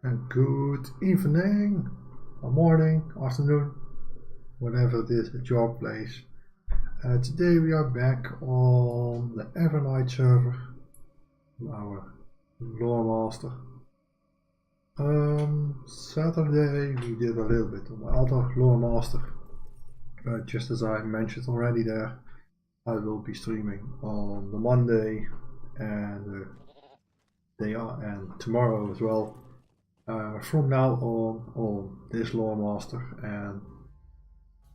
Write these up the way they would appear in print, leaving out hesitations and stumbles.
And good evening, or morning, afternoon, whatever it is at your place. Today we are back on the Evernight server, our Loremaster. Saturday we did a little bit on the other Loremaster, but just as I mentioned already there, I will be streaming on the Monday and tomorrow as well. From now on this Loremaster and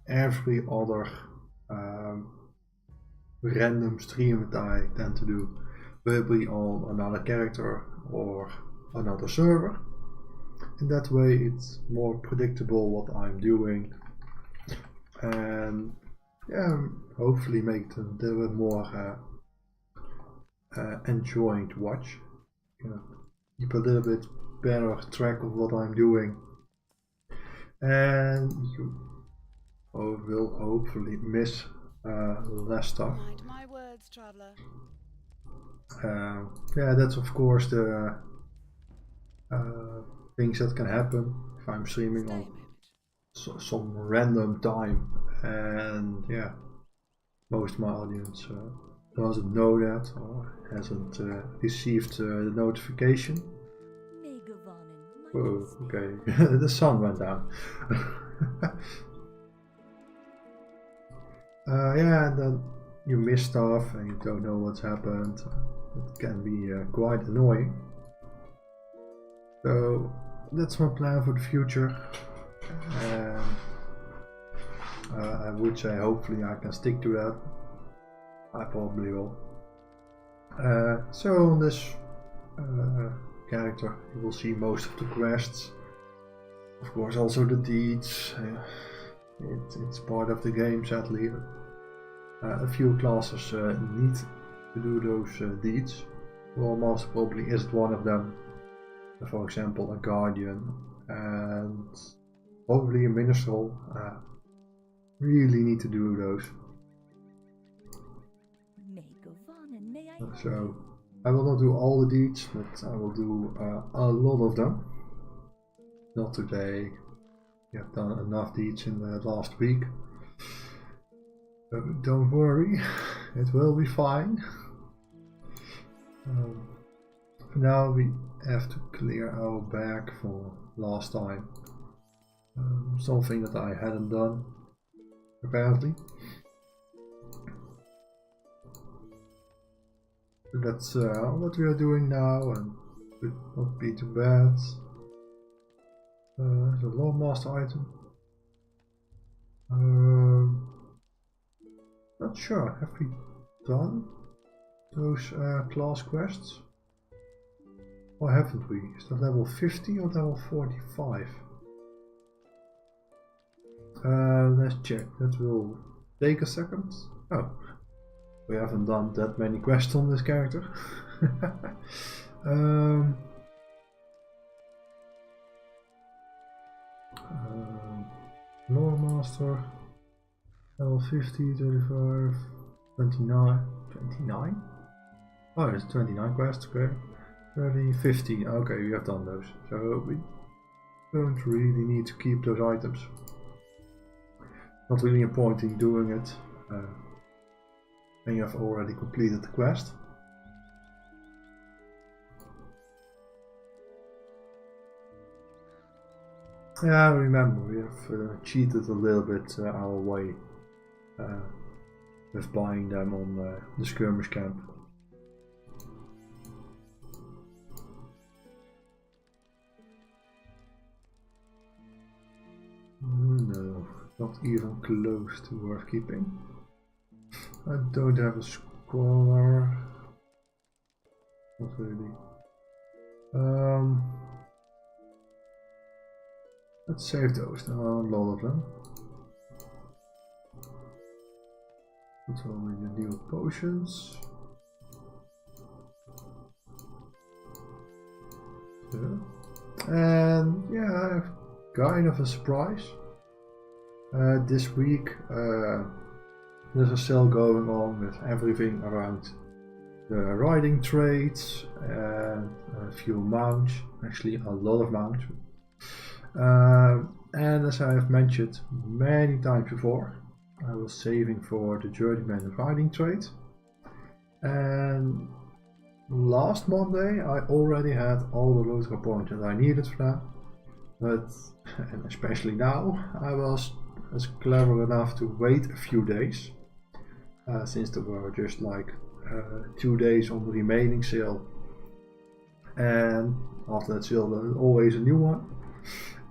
every other random stream that I tend to do will be on another character or another server. In that way it's more predictable what I'm doing and hopefully make it a little bit more enjoying to watch. Keep a little bit better track of what I'm doing, and you will hopefully miss less stuff. Mind my words, traveler. That's of course the things that can happen if I'm streaming on some random time, and most of my audience doesn't know that or hasn't received the notification. Oh, okay. The sun went down. And then you miss stuff and you don't know what's happened. It can be quite annoying. So that's my plan for the future. And I would say hopefully I can stick to that. I probably will. So on this character you will see most of the quests, of course also the deeds. It's part of the game sadly. A few classes need to do those deeds. Loremaster probably isn't one of them. For example, a guardian and probably a minstrel really need to do those. So I will not do all the deeds, but I will do a lot of them. Not today. We have done enough deeds in the last week. But don't worry, it will be fine. For now we have to clear our bag for last time. Something that I hadn't done, apparently. That's what we are doing now, and it should not be too bad. There's a Loremaster item. Not sure, have we done those class quests? Or haven't we? Is that level 50 or level 45? Let's check, that will take a second. Oh. We haven't done that many quests on this character. Loremaster, level 50, 35, 29. 29? Oh, it's 29 quests, okay. 30, 50, okay, we have done those. So we don't really need to keep those items. Not really a point in doing it. And you have already completed the quest. Yeah, remember we have cheated a little bit our way with buying them on the skirmish camp. No, not even close to worth keeping. I don't have a scholar. Not really. Let's save those. There are a lot of them. Put only the new potions. And I have kind of a surprise. This week there's a sale going on with everything around the riding traits and a few mounts, actually a lot of mounts. And as I have mentioned many times before, I was saving for the journeyman riding trait. And last Monday I already had all the LOTRO points that I needed for that. But, and especially now, I was clever enough to wait a few days. Since there were just like 2 days on the remaining sale. And after that sale there was always a new one.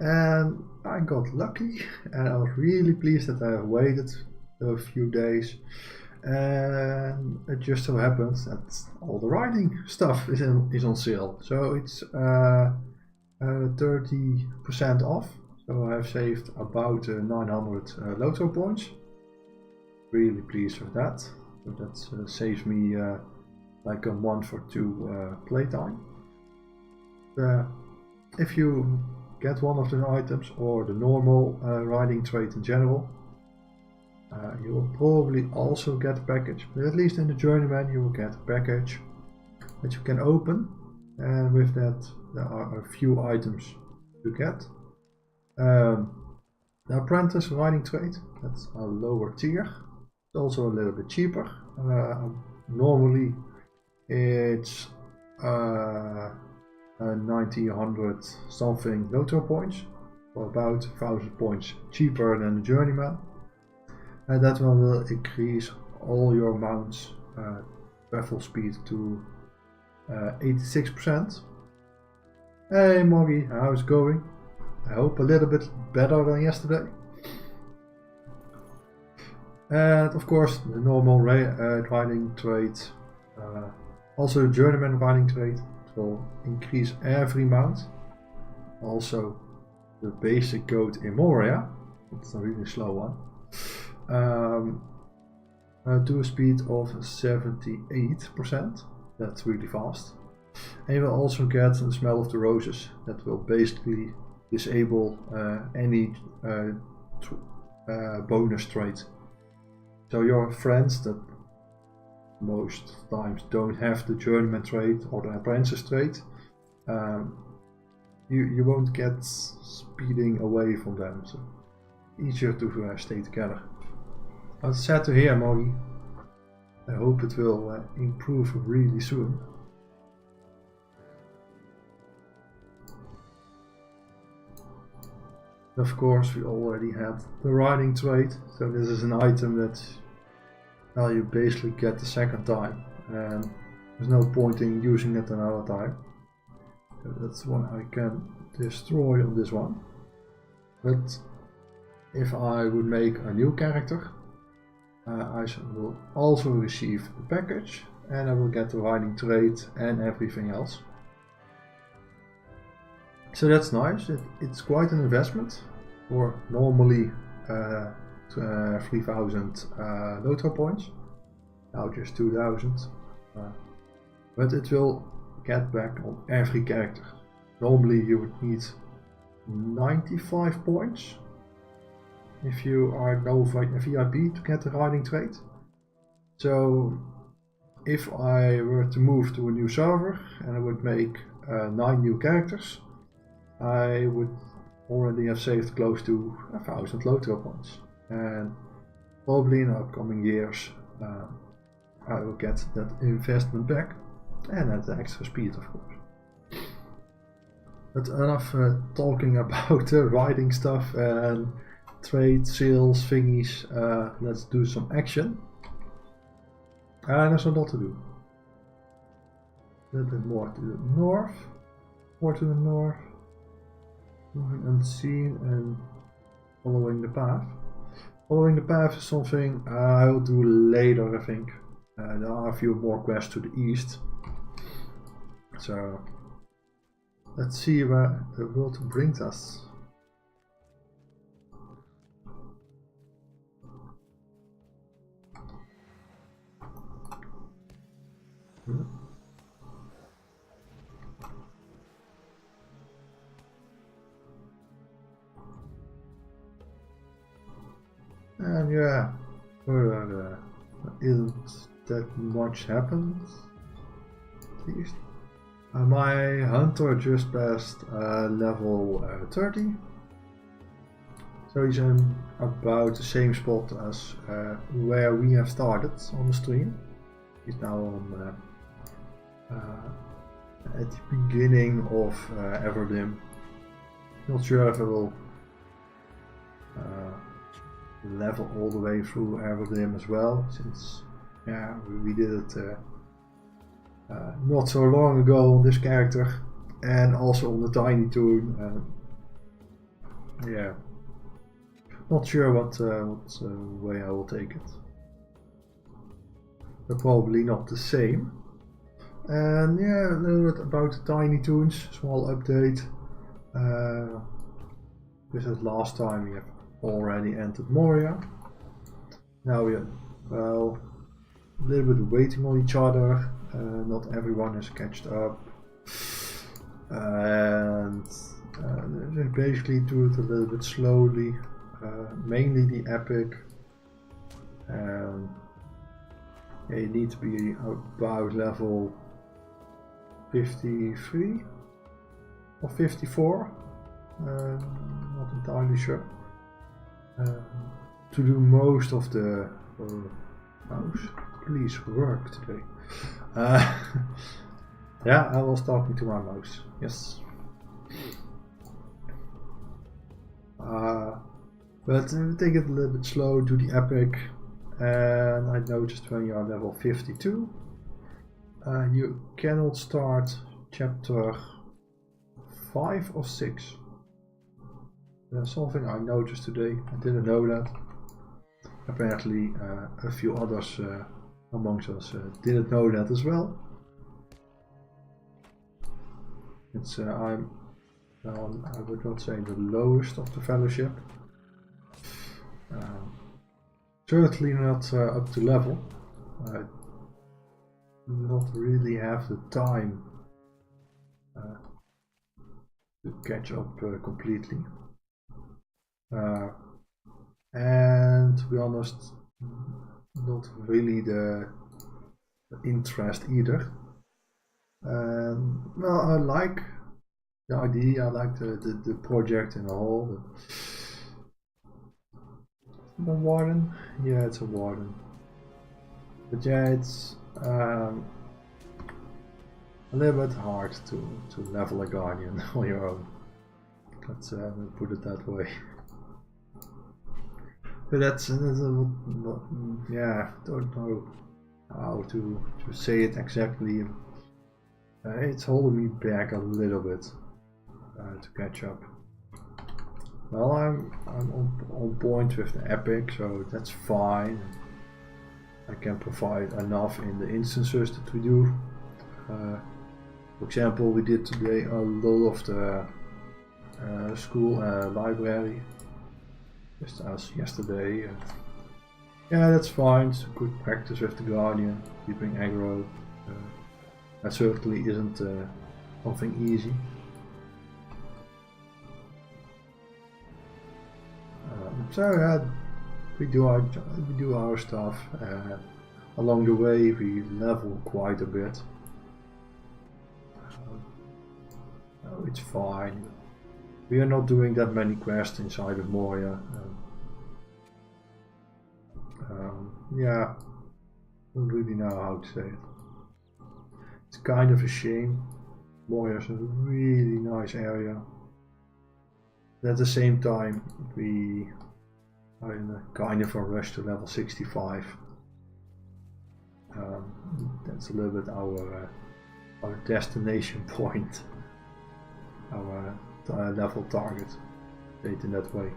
And I got lucky and I was really pleased that I waited a few days. And it just so happens that all the riding stuff is on sale. So it's 30% off. So I have saved about 900 LOTRO points. Really pleased with that. So that saves me like a month or two playtime. If you get one of the items or the normal riding trait in general, you will probably also get a package, but at least in the journeyman you will get a package that you can open, and with that there are a few items to get. The apprentice riding trait, that's a lower tier, it's also a little bit cheaper. Normally it's 90-100 something LOTRO points, or about 1000 points cheaper than the journeyman. And that one will increase all your mounts travel speed to 86%. Hey Moggy, how's it going? I hope a little bit better than yesterday. And of course the normal riding trait, also the journeyman riding trait, will increase every mount. Also the basic goat in Moria, it's a really slow one. To a speed of 78%, that's really fast. And you will also get the smell of the roses, that will basically disable any bonus trait. So your friends that most times don't have the journeyman trait or the apprentice trait, you won't get speeding away from them, so easier to stay together. That's sad to hear, Moggy. I hope it will improve really soon. Of course, we already had the riding trait, so this is an item that you basically get the second time, and there's no point in using it another time. So that's one I can destroy on this one. But if I would make a new character, I will also receive the package, and I will get the riding trait and everything else. So that's nice. It's quite an investment for normally 3000 LOTRO points. Now just 2000. But it will get back on every character. Normally you would need 95 points if you are no VIP to get the riding trait. So if I were to move to a new server and I would make 9 new characters, I would already have saved close to 1000 LOTRO points, and probably in the upcoming years I will get that investment back, and at the extra speed of course. But enough talking about the riding stuff and trade, sales, thingies. Let's do some action. And there's a lot to do. A little bit more to the north, more to the north. Moving unseen and following the path. Following the path is something I will do later, I think. There are a few more quests to the east. So let's see where the world brings us. And yeah, there isn't that much happened least. My hunter just passed level 30. So he's in about the same spot as where we have started on the stream. He's now on at the beginning of Everdim. Not sure if it will level all the way through Everdim as well, since we did it not so long ago on this character, and also on the Tiny Toon. Yeah, not sure what way I will take it. They're probably not the same. And yeah, a little bit about the Tiny Toons, small update. Because last time we have already entered Moria. Now we are, well, a little bit waiting on each other. Not everyone has catched up. And they basically do it a little bit slowly. Mainly the epic. You need to be about level 53 or 54, not entirely sure, to do most of the mouse. Please work today. Yeah, I was talking to my mouse. Yes. But take it a little bit slow, do the epic. And I noticed when you are level 52, you cannot start chapter 5 or 6. That's something I noticed today. I didn't know that. Apparently a few others amongst us didn't know that as well. It's I would not say the lowest of the fellowship. Certainly not up to level. I do not really have the time to catch up completely. And to be honest, not really the interest either. Well, I like the idea, I like the project in a whole. The warden? Yeah, it's a warden. But yeah, it's a little bit hard to level a guardian on your own. Let's put it that way. But that's yeah, don't know how to say it exactly. It's holding me back a little bit to catch up. Well, I'm on point with the epic, so that's fine. I can provide enough in the instances that we do. For example, we did today a lot of the school library, just as yesterday. Yeah, that's fine. It's a good practice with the Guardian, keeping aggro. That certainly isn't something easy. So yeah, we do our stuff. Along the way, we level quite a bit. It's fine. We are not doing that many quests inside of Moria. Yeah, don't really know how to say it. It's kind of a shame. Moria is a really nice area. But at the same time, we are in a kind of a rush to level 65. That's a little bit our destination point, our level target, say in that way.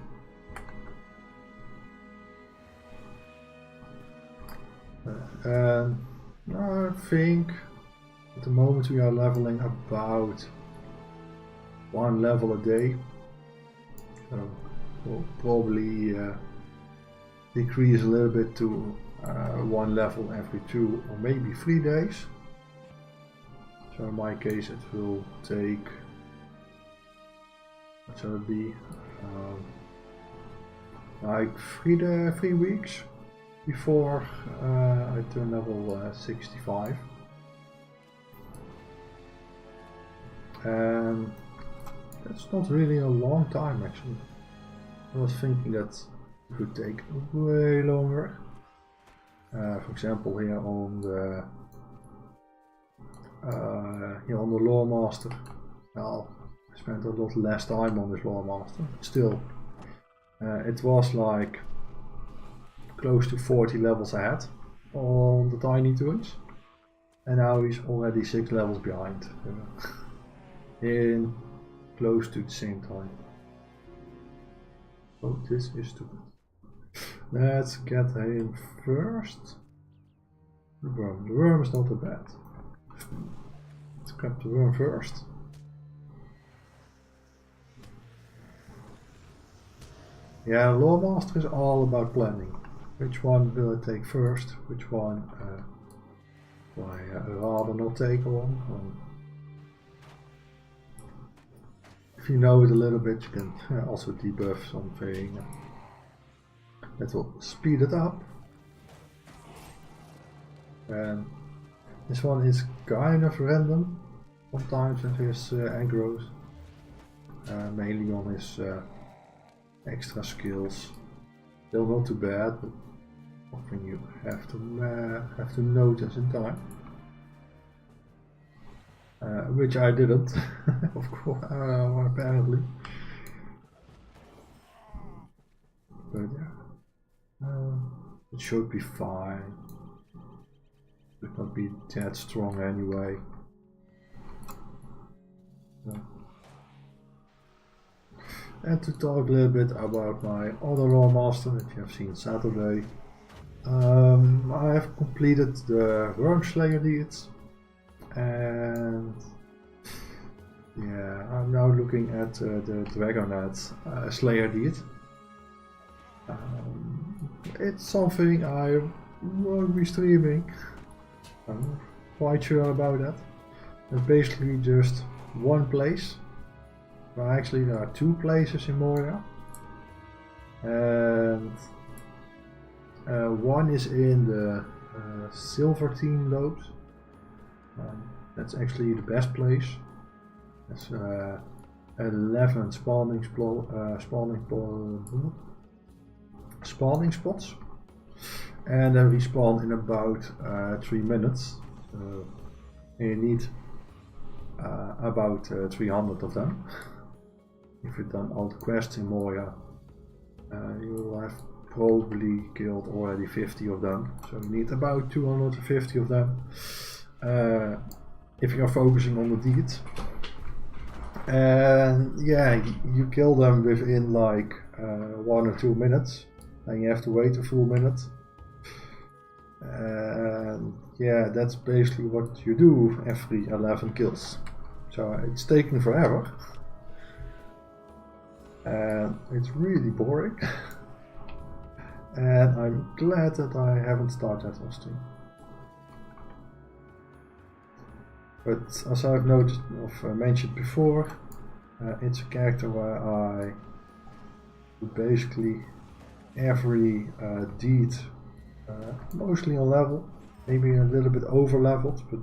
I think at the moment we are leveling about 1 level a day. So we'll probably decrease a little bit to 1 level every 2 or maybe 3 days. So in my case it will take, what shall it be, like 3 weeks before I turn level 65. and that's not really a long time actually. I was thinking that it would take way longer. For example, here on the Loremaster, well, I spent a lot less time on this Loremaster. Still, it was like close to 40 levels ahead on the Tiny Toons, and now he's already 6 levels behind in close to the same time. Oh, this is stupid. Let's get him first. The worm. The worm is not that bad. Let's grab the worm first. Yeah, Loremaster is all about planning. Which one will I take first? Which one will I rather not take on? If you know it a little bit, you can also debuff something. That will speed it up. And this one is kind of random. Sometimes with his aggros. Mainly on his extra skills. Still not too bad, but something you have to notice in time. Which I didn't, of course, apparently. But yeah, it should be fine. It should not be that strong anyway. And to talk a little bit about my other Loremaster that you have seen Saturday. I have completed the Worm Slayer deeds. And yeah, I'm now looking at the Dragonite Slayer deed. It's something I won't be streaming. I'm not quite sure about that. It's basically just one place. Well, actually there are 2 places in Moria. And one is in the Silver Team Lobes. That's actually the best place. It's 11 spawning spots, and then we spawn in about 3 minutes. And you need about 300 of them. If you've done all the quests in Moria, you will have probably killed already 50 of them. So you need about 250 of them. If you are focusing on the deed, and yeah, you kill them within like 1 or 2 minutes, and you have to wait a full minute. And yeah, that's basically what you do every 11 kills. So it's taking forever, and it's really boring. And I'm glad that I haven't started that on stream. But as I've noticed or mentioned before, it's a character where I do basically every deed mostly on level, maybe a little bit over leveled, but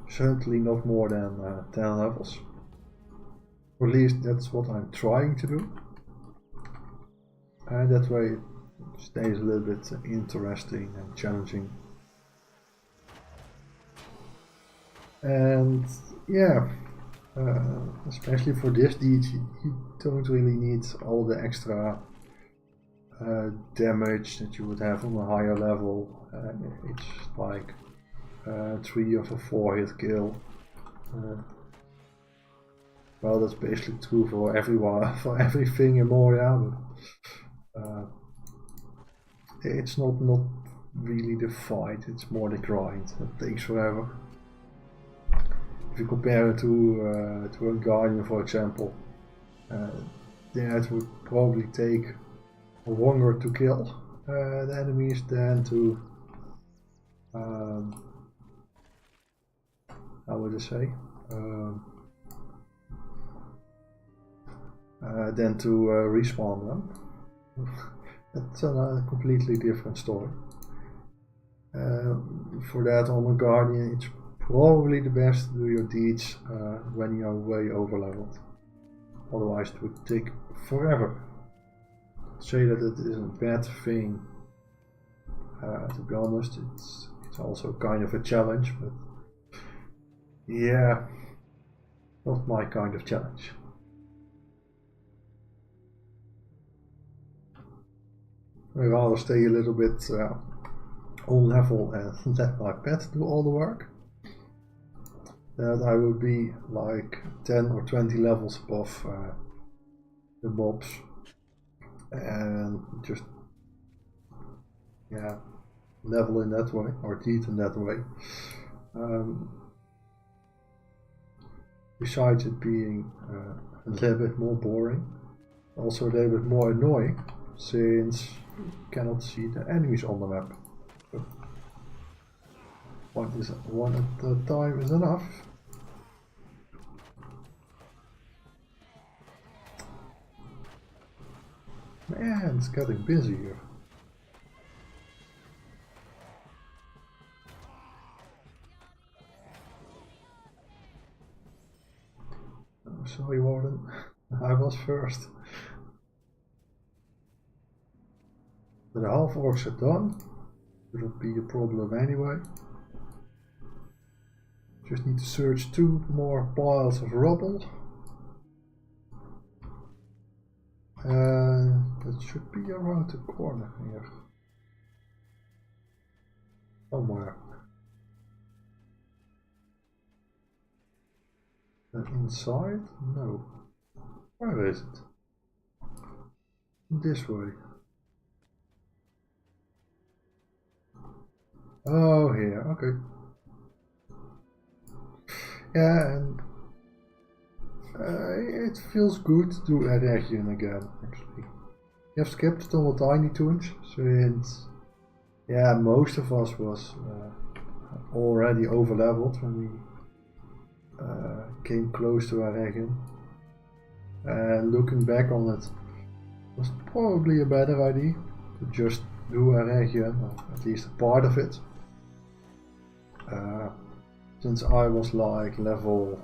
certainly not more than 10 levels. Or at least that's what I'm trying to do. And that way it stays a little bit interesting and challenging. And yeah, especially for this deed, you don't really need all the extra damage that you would have on a higher level. It's like 3 of a 4 hit kill. Well, that's basically true for everyone, for everything in Moria, but it's not really the fight, it's more the grind. It takes forever. If you compare it to a Guardian, for example, then it would probably take longer to kill the enemies than to, how would I say, than to respawn them. That's a completely different story. For that on a Guardian, it's probably the best to do your deeds when you are way over leveled. Otherwise it would take forever. Say that it is a bad thing. To be honest, it's also kind of a challenge, but yeah, not my kind of challenge. I'd rather stay a little bit on level and let my pet do all the work. That I would be like 10 or 20 levels above the mobs and just level in that way or deed in that way. Besides it being a little bit more boring, also a little bit more annoying since you cannot see the enemies on the map. So one at a time is enough. Man, it's getting busy here. Oh, sorry, Warden. I was first. But the half orcs are done. Shouldn't be a problem anyway. Just need to search 2 more piles of rubble. That should be around the corner here. Somewhere. And inside? No. Where is it? This way. Oh, here, okay. Yeah, and it feels good to do a region again, actually. We have skipped it on the Tiny Toons, since most of us was already over leveled when we came close to our region. And looking back on it, was probably a better idea to just do a region, or at least a part of it. Since I was like level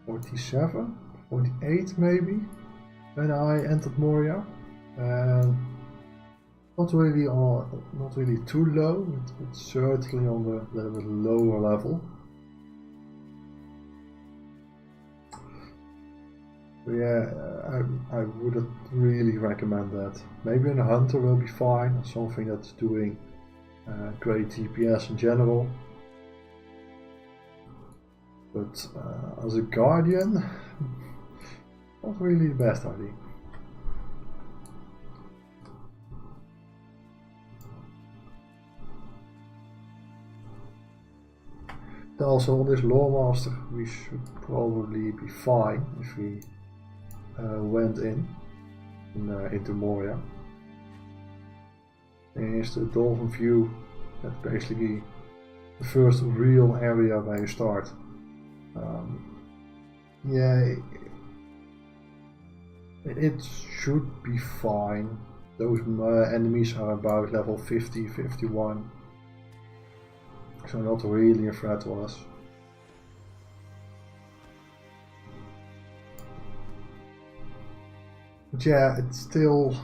47, 48 maybe, when I entered Moria. Not really too low, but certainly on the little bit lower level. But yeah, I wouldn't really recommend that. Maybe a hunter will be fine, or something that's doing great DPS in general. But as a guardian, not really the best idea. Also on this Loremaster we should probably be fine if we went into Moria. Here's the Dolphin View. That's basically the first real area where you start. It should be fine. Those enemies are about level 50, 51. So not really a threat to us. But yeah, it's still,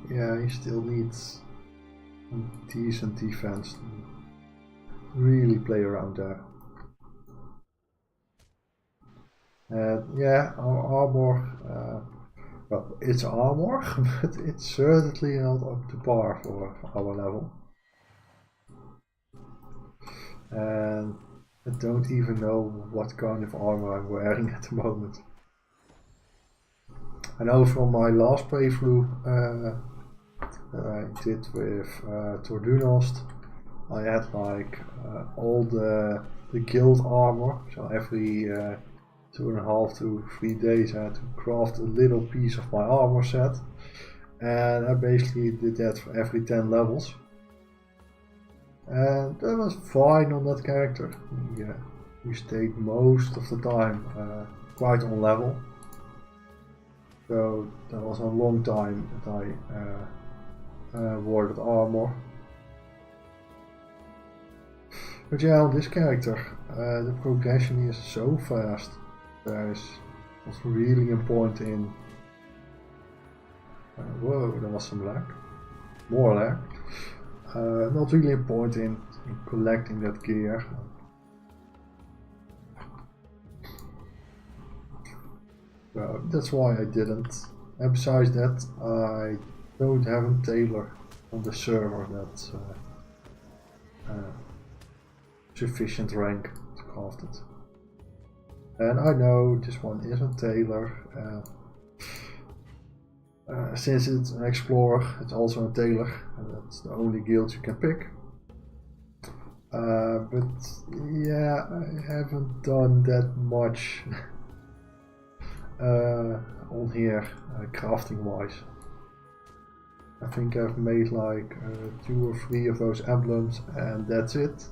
he still needs a decent defense to really play around there. And our armor, well, it's armor, but it's certainly not up to par for our level. And I don't even know what kind of armor I'm wearing at the moment. I know from my last playthrough that I did with Tordunost, I had like all the guild armor, so every 2.5 to 3 days I had to craft a little piece of my armor set, and I basically did that for every 10 levels. And that was fine on that character. We stayed most of the time quite on level. So that was a long time that I wore that armor. But yeah, on this character, the progression is so fast. There is really a point in. Whoa, there was some lag. More lag. Not really a point in collecting that gear. So that's why I didn't. And besides that, I don't have a tailor on the server that's sufficient rank to craft it. And I know this one isn't tailor. Since it's an explorer, it's also a tailor, and that's the only guild you can pick. But yeah, I haven't done that much on here, crafting wise. I think I've made like 2 or 3 of those emblems, and that's it.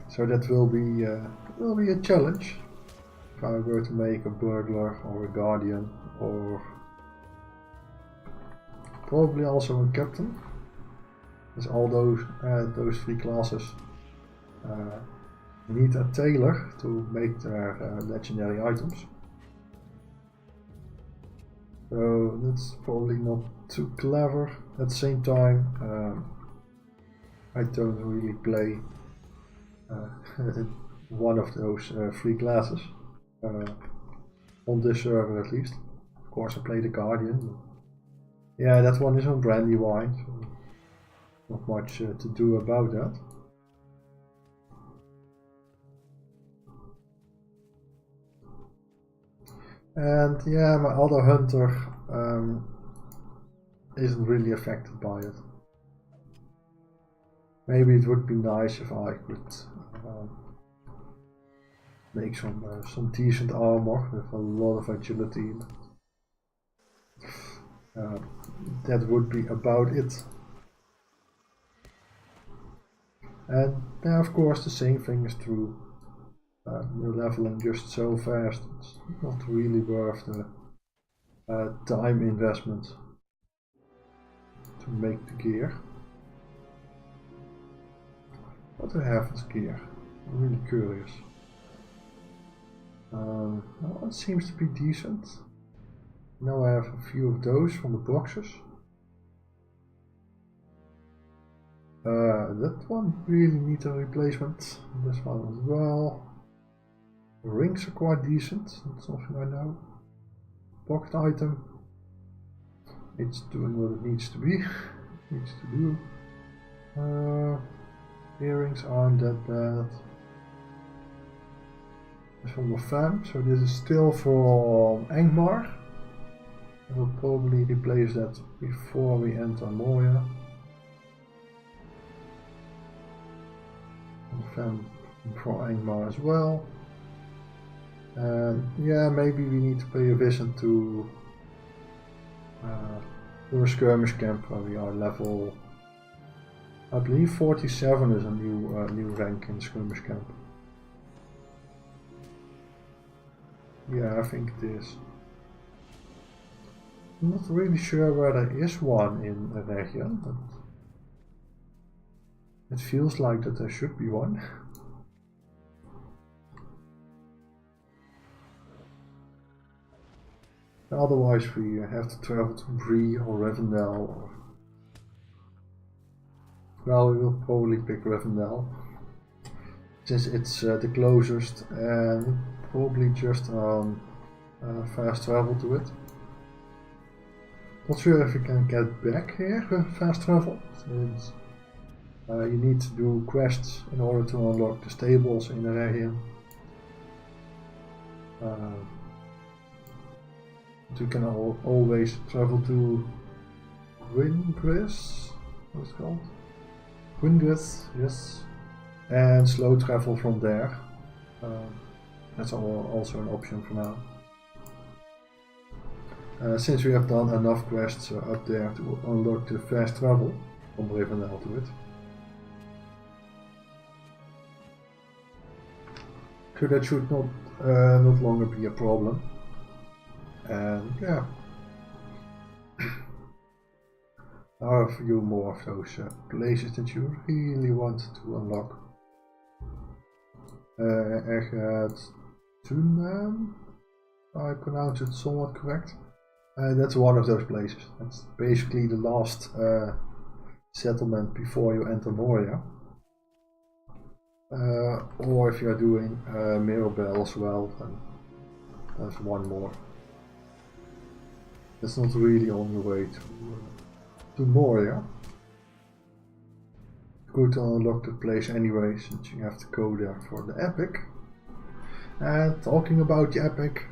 So that will be a challenge if I were to make a burglar or a guardian, or probably also a captain. Because all those 3 classes need a tailor to make their legendary items. So that's probably not too clever. At the same time, I don't really play one of those 3 classes on this server, at least. Of course, I play the Guardian. Yeah, that one is on Brandywine, so not much to do about that. And yeah, my other hunter isn't really affected by it. Maybe it would be nice if I could make some decent armor with a lot of agility. That would be about it. And yeah, of course, the same thing is true. You're leveling just so fast, it's not really worth the time investment to make the gear. What do I have as gear? I'm really curious. Well, it seems to be decent. Now I have a few of those from the boxes. That one really needs a replacement. This one as well. The rings are quite decent, that's something I know. Pocket item. It's doing what it needs to be. Needs to do. Earrings aren't that bad. This from the fam, so this is still from Angmar. I will probably replace that before we enter Moria. Fam from Angmar as well. And yeah, maybe we need to pay a visit to a skirmish camp where we are level, I believe 47 is a new rank in skirmish camp. Yeah, I think it is. I'm not really sure where there is one in the region, but it feels like that there should be one. Otherwise we have to travel to Bree or Rivendell, or well, we will probably pick Rivendell since it's the closest and probably just fast travel to it. Not sure if you can get back here with fast travel, since you need to do quests in order to unlock the stables in the region. You can always travel to Gwingris, what's it called? Gwingris, yes. And slow travel from there. That's also an option for now. Since we have done enough quests up there to unlock the fast travel from Rivendell to it. So that should not longer be a problem. And yeah, are a few more of those places that you really want to unlock. Ergetunen, I pronounced it somewhat correct. That's one of those places. That's basically the last settlement before you enter Moria. Or if you are doing Mirabel as well, then there's one more. That's not really on your way to Moria. Good to unlock the place anyway, since you have to go there for the epic. And talking about the epic,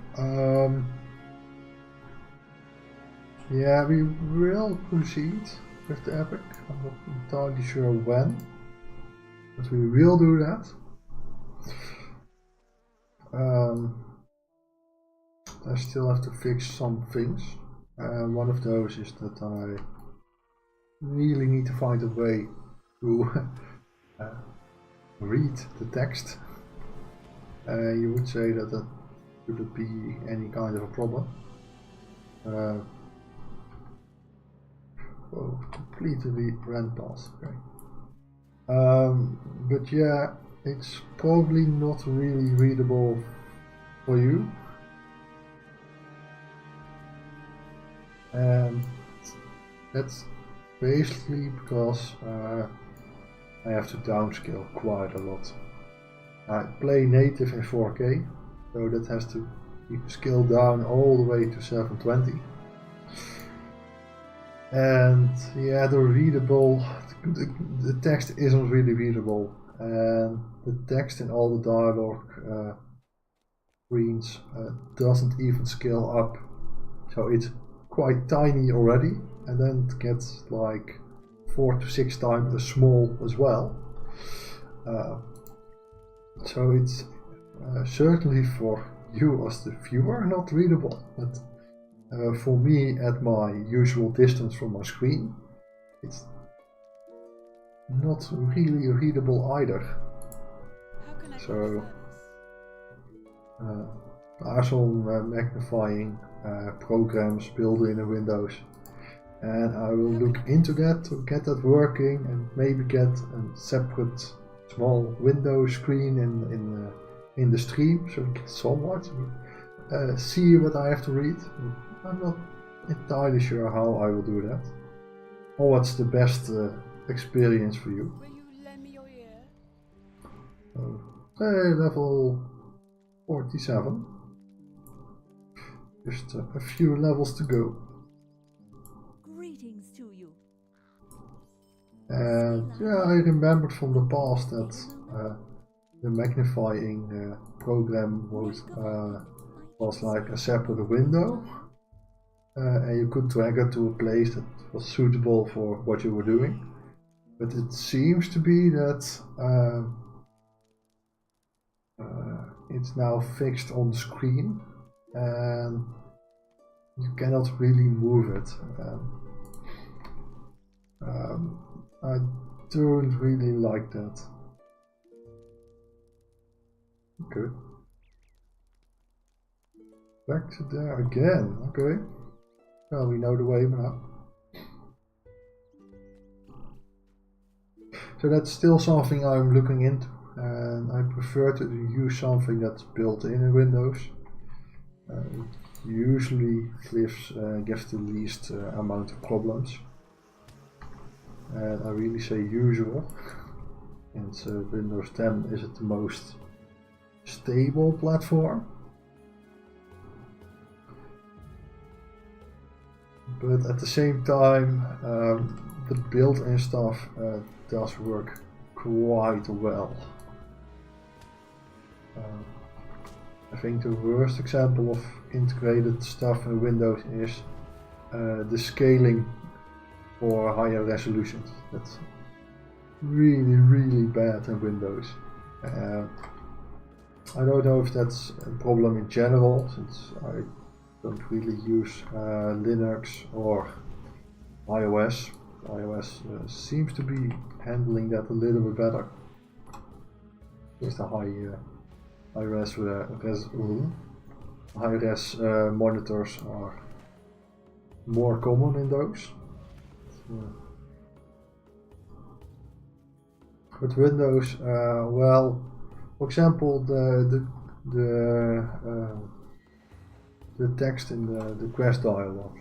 yeah, we will proceed with the epic. I'm not entirely sure when, but we will do that. I still have to fix some things. One of those is that I really need to find a way to read the text. You would say that that shouldn't be any kind of a problem. Oh, completely ran past. Okay. But yeah, it's probably not really readable for you. And that's basically because I have to downscale quite a lot. I play native in 4K, so that has to be scaled down all the way to 720. And yeah, the text isn't really readable, and the text in all the dialogue screens doesn't even scale up, so it's quite tiny already, and then it gets like 4 to 6 times as small as well. So it's certainly for you as the viewer not readable, but for me at my usual distance from my screen, it's not really readable either. So there are some magnifying programs built in Windows, and I will look into that to get that working, and maybe get a separate small window screen in the stream, so you can somewhat see what I have to read. I'm not entirely sure how I will do that, or what's the best experience for you. Will you lend me your ear? Level 47. Just a few levels to go. Greetings to you. And yeah, I remembered from the past that the magnifying program was like a separate window, and you could drag it to a place that was suitable for what you were doing. But it seems to be that it's now fixed on the screen, and you cannot really move it. I don't really like that. Okay. Back to there again. Okay. Well, we know the way now. So that's still something I'm looking into, and I prefer to use something that's built in Windows. It usually gives the least amount of problems. And I really say usual, and Windows 10 isn't the most stable platform. But at the same time, the built-in stuff does work quite well. I think the worst example of integrated stuff in Windows is the scaling for higher resolutions. That's really, really bad in Windows. I don't know if that's a problem in general, since I don't really use Linux or iOS. iOS seems to be handling that a little bit better. Just the high res monitors are more common in those. with Windows, well, for example, the text in the quest dialog.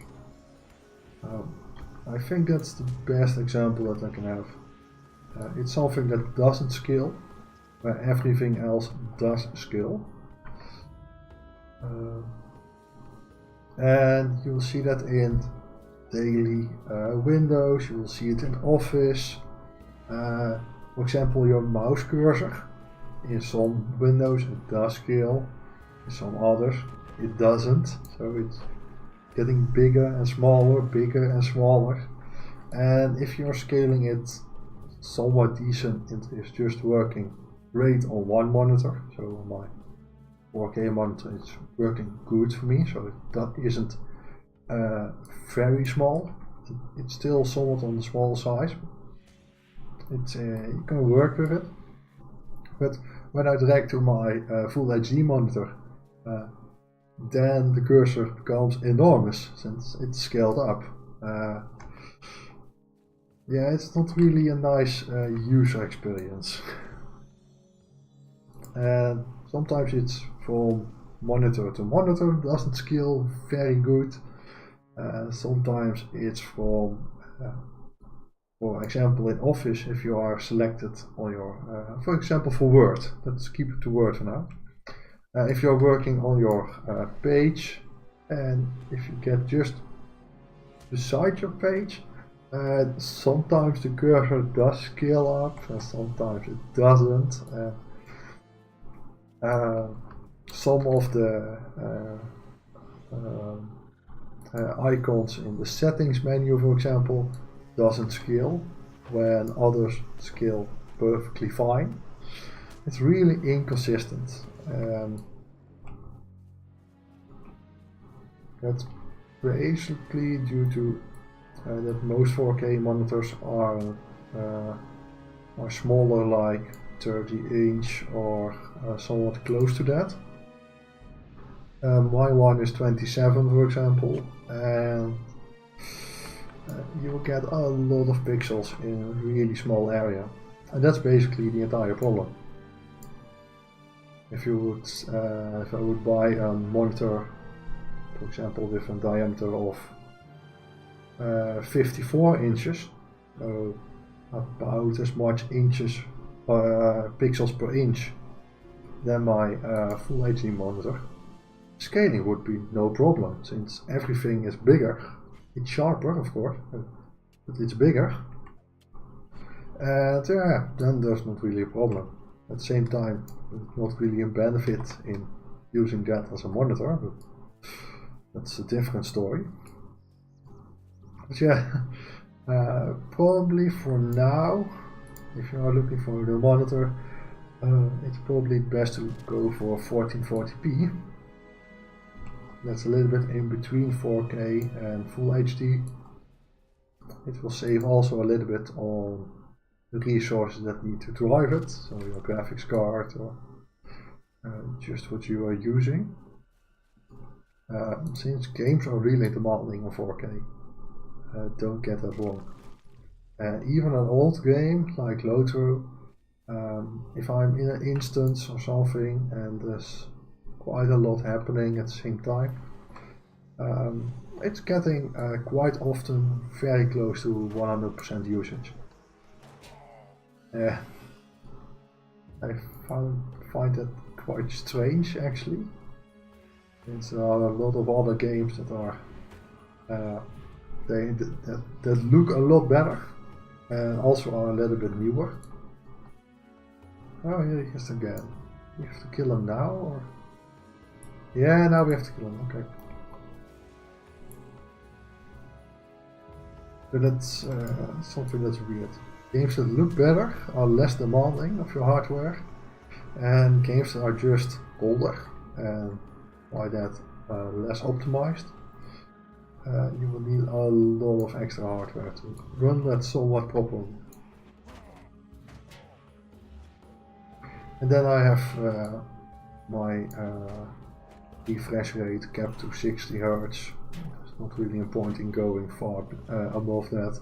I think that's the best example that I can have. It's something that doesn't scale, where everything else does scale. And you'll see that in daily Windows, you will see it in Office. For example, your mouse cursor. In some Windows it does scale, in some others it doesn't. So it's getting bigger and smaller, bigger and smaller. And if you're scaling it somewhat decent, it is just working great on one monitor. So on my 4K monitor it's working good for me, so that isn't very small. It's still somewhat on the small size. It's you can work with it, but when I drag to my full HD monitor, then the cursor becomes enormous since it's scaled up. Yeah, it's not really a nice user experience. And sometimes it's from monitor to monitor, doesn't scale very good. Sometimes it's from, for example, in Office, if you are selected on your, for example, for Word, let's keep it to Word for now. If you're working on your page, and if you get just beside your page, sometimes the cursor does scale up, and sometimes it doesn't. Some of the icons in the settings menu, for example, doesn't scale, when others scale perfectly fine. It's really inconsistent. That's basically due to that most 4K monitors are smaller, like 30-inch or somewhat close to that. My one is 27, for example, and you will get a lot of pixels in a really small area, and that's basically the entire problem. If you would, if I would buy a monitor, for example, with a diameter of 54 inches, so about as much inches, pixels per inch, than my full HD monitor, scaling would be no problem, since everything is bigger. It's sharper, of course, but it's bigger. And yeah, then there's not really a problem. At the same time, it's not really a benefit in using that as a monitor, but that's a different story. But yeah, probably for now, if you are looking for the monitor, it's probably best to go for 1440p. That's a little bit in between 4K and Full HD. It will save also a little bit on the resources that need to drive it, so your graphics card or just what you are using. Since games are really demanding on 4K, don't get that wrong. Even an old game like LOTRO, if I'm in an instance or something and there's quite a lot happening at the same time, it's getting quite often very close to 100% usage. I find that quite strange, actually. There are a lot of other games that are that look a lot better and also are a little bit newer. Oh, here he is again. We have to kill him now, or? Yeah, now we have to kill him. Okay. But that's something that's weird. Games that look better are less demanding of your hardware, and games that are just older and by that less optimized, you will need a lot of extra hardware to run that somewhat properly. And then I have my refresh rate capped to 60 Hz. There's not really a point in going far above that.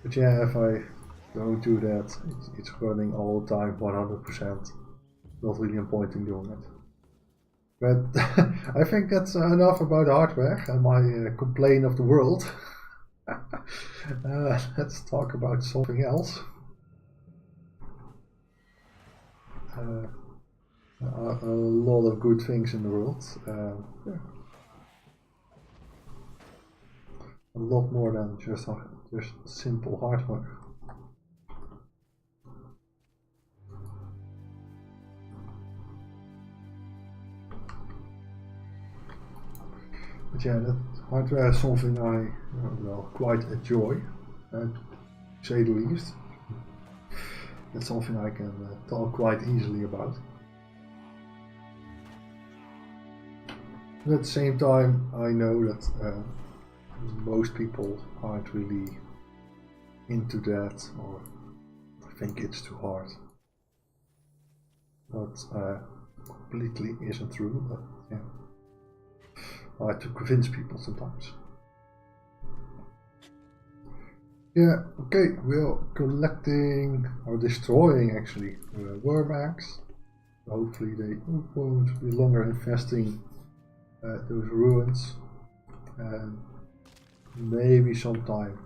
But yeah, if I don't do that, it's running all the time 100%. Not really a point in doing it. But I think that's enough about hardware and my complaint of the world. Let's talk about something else. A lot of good things in the world. Yeah. A lot more than just simple hardware. But yeah, that hardware is something I quite enjoy, to say the least. That's something I can talk quite easily about. But at the same time, I know that most people aren't really into that or think it's too hard. That completely isn't true, but yeah. I like to convince people sometimes. Yeah, okay, we're collecting or destroying actually worm eggs. Hopefully they won't be longer infesting those ruins. And maybe sometime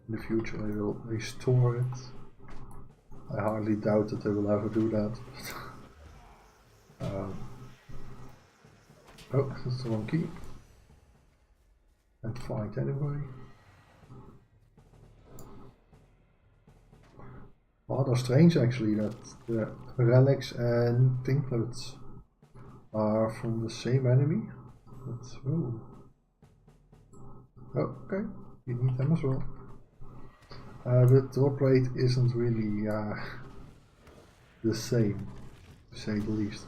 in the future they will restore it. I hardly doubt that they will ever do that. Oh, that's the wrong key. And find anyway. Rather strange actually that the relics and tinklets are from the same enemy. But, oh, okay, you need them as well. But drop rate isn't really the same, to say the least.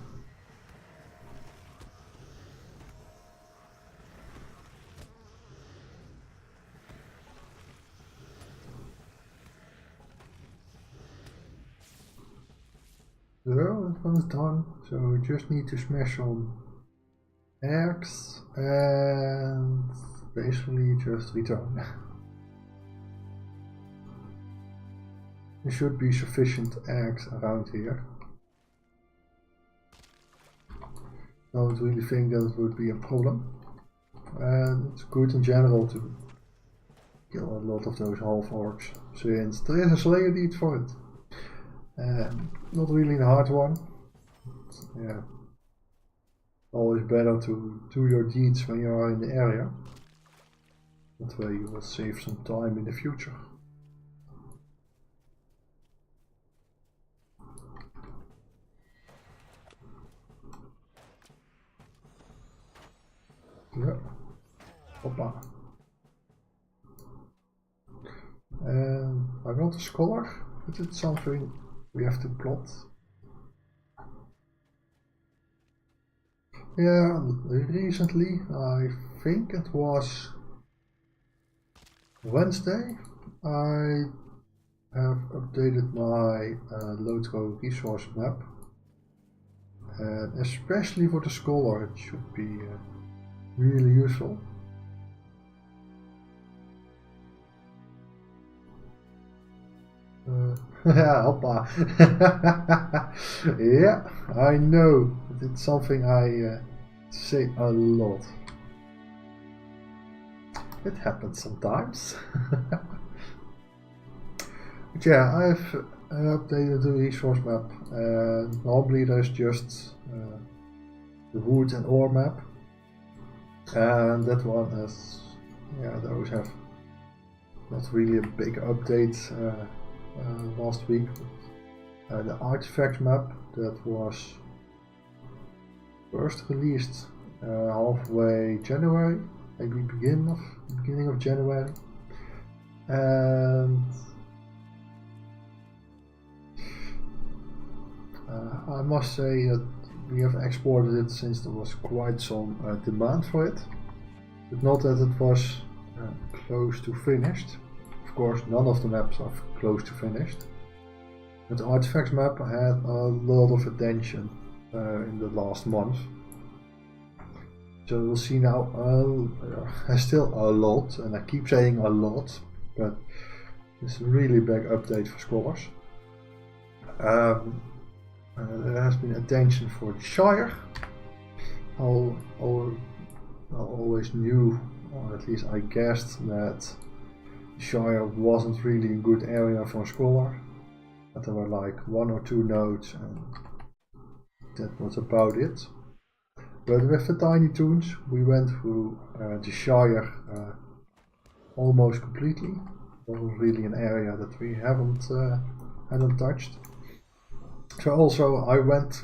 So that one's done, so we just need to smash some eggs and basically just return. There should be sufficient eggs around here. Don't really think that would be a problem. And it's good in general to kill a lot of those half orcs, since there is a slayer deed for it. Not really a hard one. Yeah. Always better to do your deeds when you are in the area. That way you will save some time in the future. Yeah. Hoppa. And I'm not a scholar, but it's something we have to plot. Yeah, recently, I think it was Wednesday, I have updated my LOTRO resource map. And especially for the scholar, it should be really useful. Hoppa. Yeah, I know. It's something I say a lot. It happens sometimes. But yeah, I've updated the resource map. Normally there's just the wood and ore map. And that one is, yeah, those have not really a big update last week. But, the artifact map that was first released halfway January, maybe beginning of January, and I must say that we have exported it since there was quite some demand for it, but not that it was close to finished. Of course, none of the maps are close to finished, but the artifacts map had a lot of attention in the last month. So we'll see now still a lot, and I keep saying a lot, but It's a really big update for scholars. There has been attention for the Shire. I always knew, or at least I guessed, that the Shire wasn't really a good area for a scholar. That there were like 1 or 2 nodes and that was about it. But with the Tiny Toons we went through the Shire almost completely. It wasn't really an area that we hadn't touched. So also I went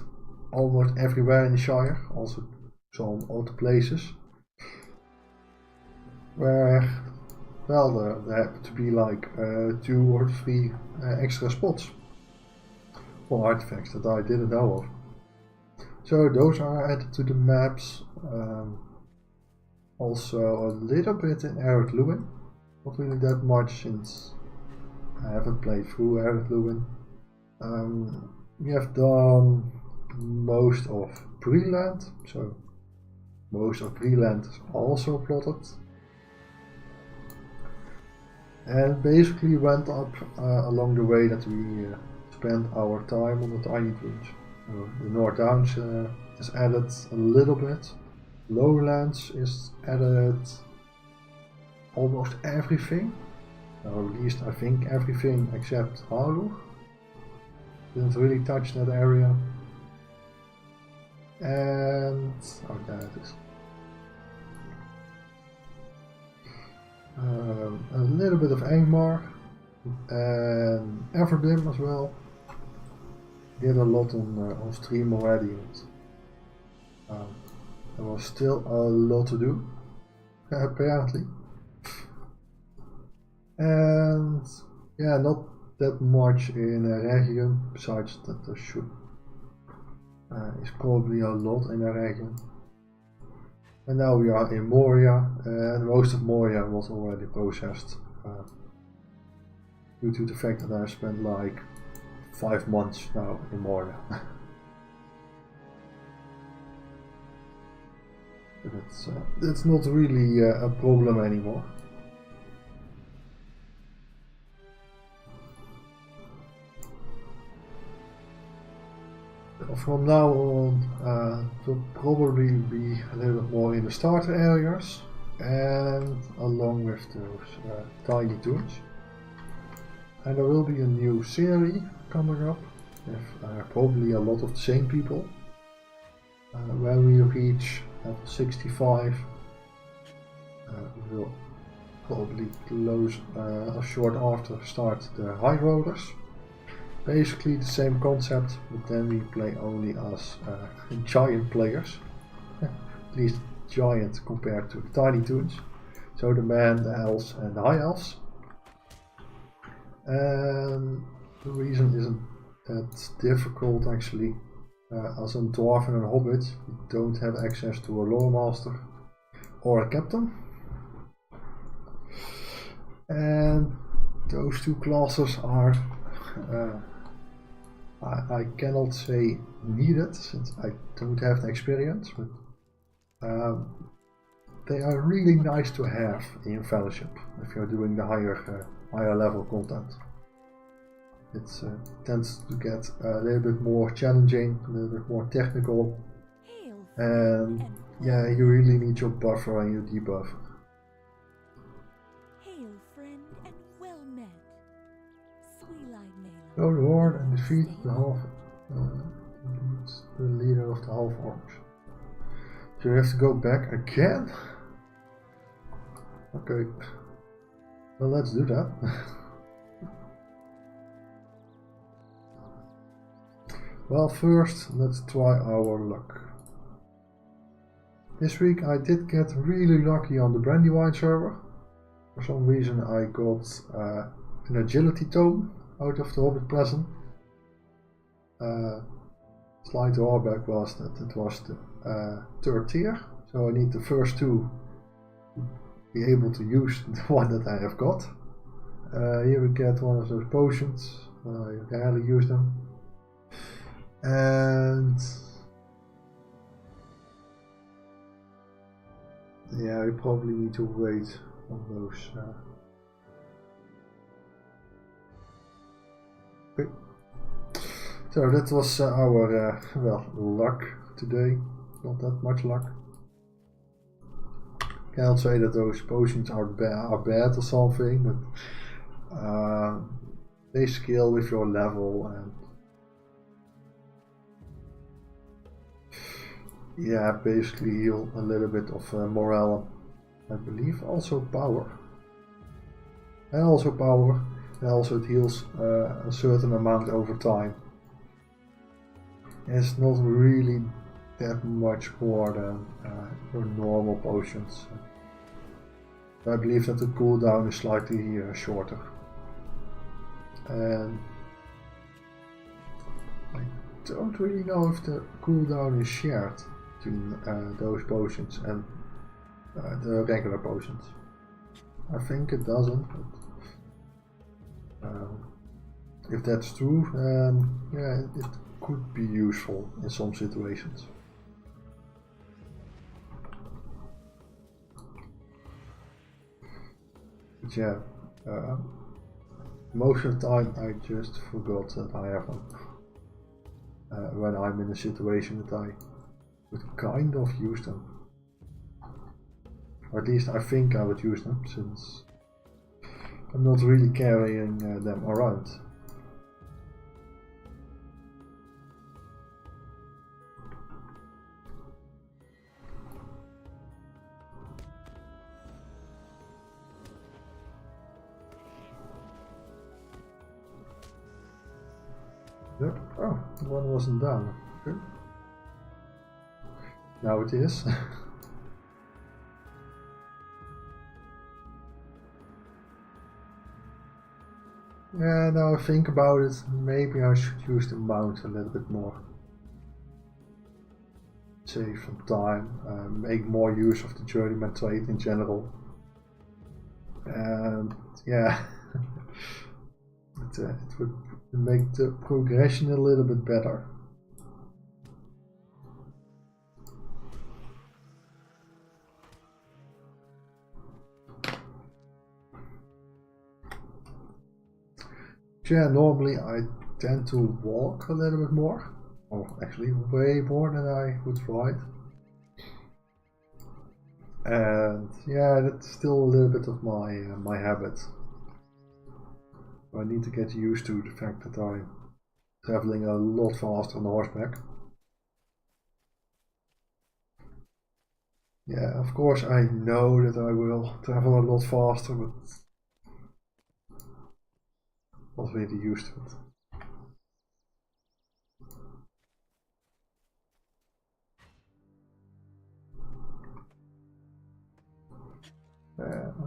almost everywhere in the Shire, also some other places where, well, there happened to be like 2 or 3 extra spots for artifacts that I didn't know of. So those are added to the maps. Also a little bit in Arid Lewin, not really that much since I haven't played through Arid Lewin. We have done most of Breland, so most of Breland is also plotted. And basically went up along the way that we spent our time on the Tiny Toons. The North Downs is added a little bit. Lowlands is added almost everything. Or at least I think everything except Harlow. Didn't really touch that area. And oh, there it is. A little bit of Angmar and Everdim as well. Did a lot on stream already. There was still a lot to do, apparently. And yeah, not that much in Region, besides that there should is probably a lot in Region. And now we are in Moria, and most of Moria was already processed due to the fact that I spent like 5 months now in Moria. But it's not really a problem anymore. From now on, will probably be a little bit more in the starter areas and along with those Tiny Toons. And there will be a new series coming up with probably a lot of the same people. When we reach level 65, we will probably close a short after start the High Rollers. Basically the same concept, but then we play only as giant players. At least giant compared to the Tiny Toons. So the men, the elves and the high elves. And the reason isn't that difficult actually. As a dwarf and a hobbit, you don't have access to a Loremaster or a captain. And those 2 classes are I cannot say needed since I don't have the experience, but they are really nice to have in Fellowship if you're doing the higher level content. It tends to get a little bit more challenging, a little bit more technical, and yeah, you really need your buffer and your debuffer. Hail, friend, and well met. Go to Horde and defeat the the leader of the half orcs. So you have to go back again? Okay. Well, let's do that. Well, first, let's try our luck. This week I did get really lucky on the Brandywine server. For some reason I got an agility tome out of the Hobbit Present. Slight drawback was that it was the 3rd tier, so I need the first 2 to be able to use the one that I have got. Here we get one of those potions, you rarely use them. And yeah, we probably need to wait on those Okay. So that was our well, luck today. Not that much luck. Can't say that those potions are bad or something, but they scale with your level, and yeah, basically heal a little bit of morale, I believe, also power. And also power, and also it heals a certain amount over time. It's not really that much more than your normal potions. I believe that the cooldown is slightly shorter. And I don't really know if the cooldown is shared between those potions and the regular potions. I think it doesn't, but if that's true, yeah, it could be useful in some situations. But yeah, most of the time I just forgot that I have them. When I'm in a situation that I would kind of use them. Or at least I think I would use them, since I'm not really carrying them around. Yep. Oh, one wasn't done. Okay. Now it is. Yeah, now I think about it, maybe I should use the mount a little bit more. Save some time, make more use of the journeyman trait in general. And yeah, it would make the progression a little bit better. Yeah, normally I tend to walk a little bit more, or actually way more than I would ride. And yeah, that's still a little bit of my habit. I need to get used to the fact that I'm traveling a lot faster on horseback. Yeah, of course I know that I will travel a lot faster, but not really used to it.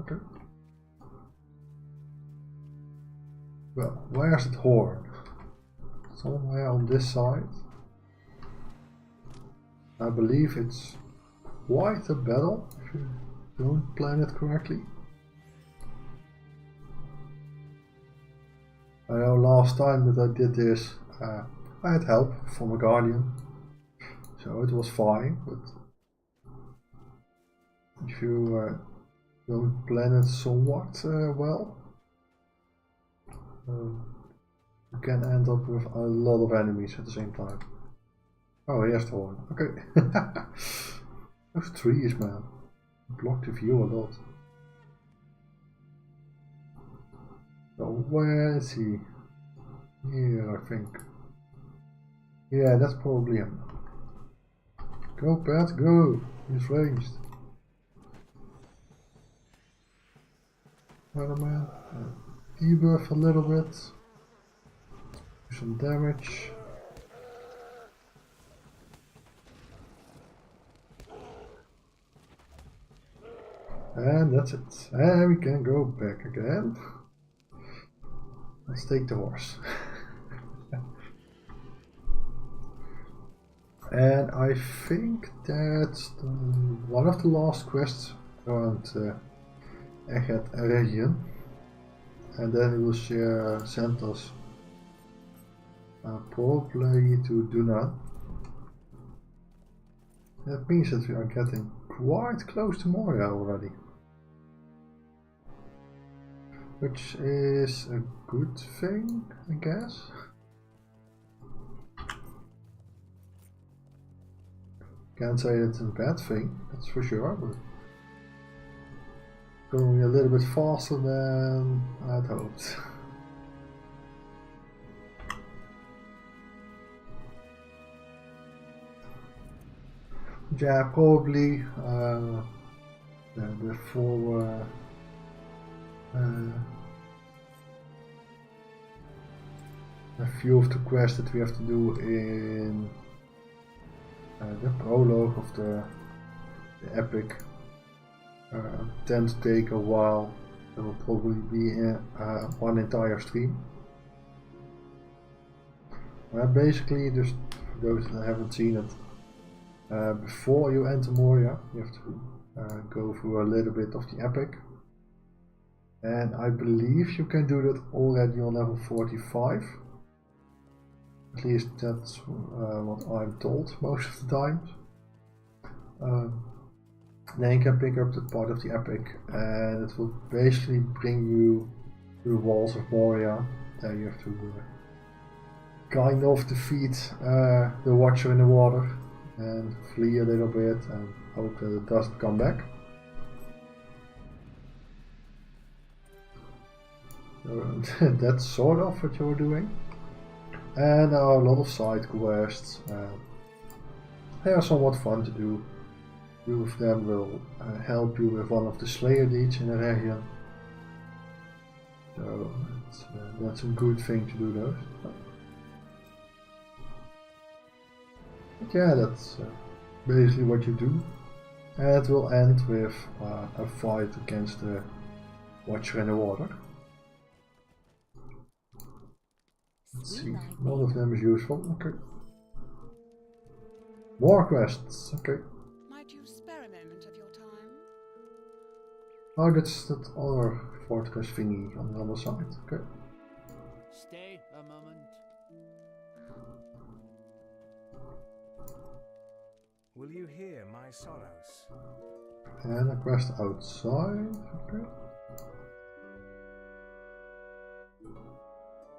Okay. Well, where's the horn? Somewhere on this side. I believe it's quite a battle if you don't plan it correctly. I know last time that I did this, I had help from a guardian, so it was fine, but if you don't plan it somewhat well, you can end up with a lot of enemies at the same time. Oh, here's the one. Okay. Those trees, man, block the view a lot. So where is he? Here, I think. Yeah, that's probably him. Go, Pat, go! He's ranged. Weatherman, debuff a little bit. Do some damage. And that's it. And we can go back again. Let's take the horse. And I think that's one of the last quests around Egget region. And then it will send us probably to Duna. That means that we are getting quite close to Moria already. which is a good thing, I guess. Can't say it's a bad thing, that's for sure, but going a little bit faster than I'd hoped. Yeah, probably before a few of the quests that we have to do in the prologue of the epic tend to take a while. There will probably be one entire stream. Basically, just for those that haven't seen it, before you enter Moria, you have to go through a little bit of the epic. And I believe you can do that already on level 45. At least that's what I'm told most of the times. Then you can pick up that part of the epic and it will basically bring you to the walls of Moria. There you have to kind of defeat the Watcher in the water and flee a little bit and hope that it doesn't come back. That's sort of what you're doing. And there are a lot of side quests. They are somewhat fun to do. Few of them will help you with one of the Slayer deeds in the region. So that's a good thing to do those. But yeah, that's basically what you do. And it will end with a fight against the Watcher in the water. Let's see, none of them is useful. Okay. More quests. Okay. Might you spare a moment of your time? Oh, that's that other fortress thingy on the other side. Okay. Stay a moment. Will you hear my sorrows? And a quest outside. Okay.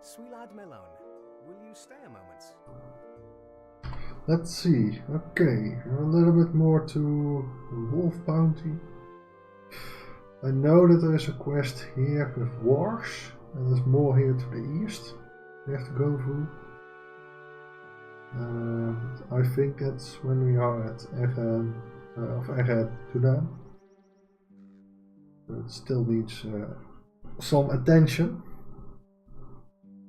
Sweelad Melon, will you stay a moment? Let's see. Okay, a little bit more to Wolf Bounty. I know that there is a quest here with Wars, and there's more here to the east we have to go through. I think that's when we are at Erhed Tudan. So it still needs some attention.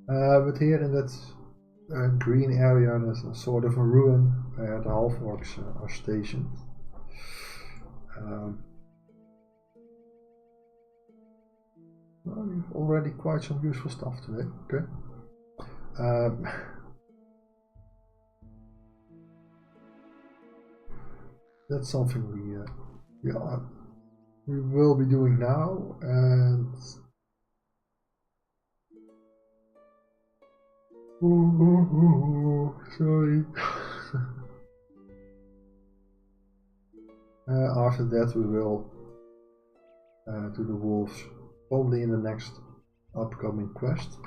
But here in that green area there's a sort of a ruin where the half-orcs are stationed. Well, we've already quite some useful stuff today. Okay. That's something we will be doing now, and sorry. After that we will do the wolves probably in the next upcoming quest.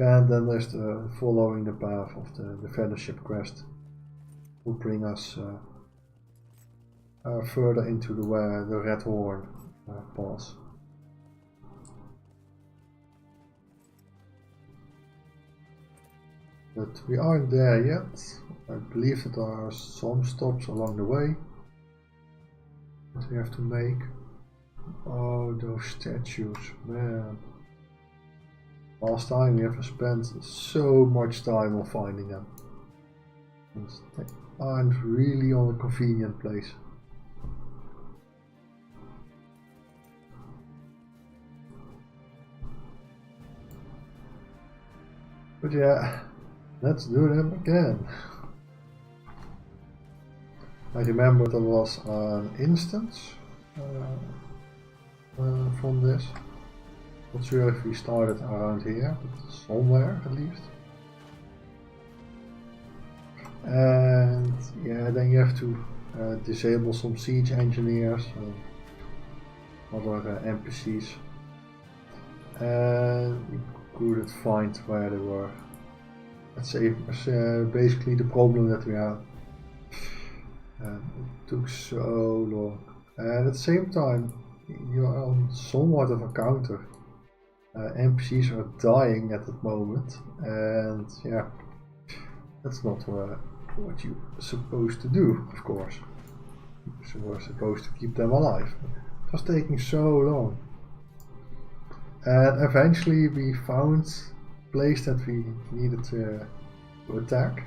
And then there's the following the path of the fellowship quest will bring us further into the Red Horn pass. But we aren't there yet. I believe that there are some stops along the way that we have to make. Oh, those statues, man. Last time we have spent so much time on finding them. And they aren't really on a convenient place. But yeah, let's do them again. I remember there was an instance from this. Not sure if we started around here, but somewhere at least. And yeah, then you have to disable some siege engineers and other NPCs. And we couldn't find where they were. That's basically the problem that we have. And it took so long. And at the same time, you're on somewhat of a counter. NPCs are dying at that moment, and yeah, that's not what you're supposed to do, of course. So we're supposed to keep them alive. It was taking so long. And eventually we found a place that we needed to attack.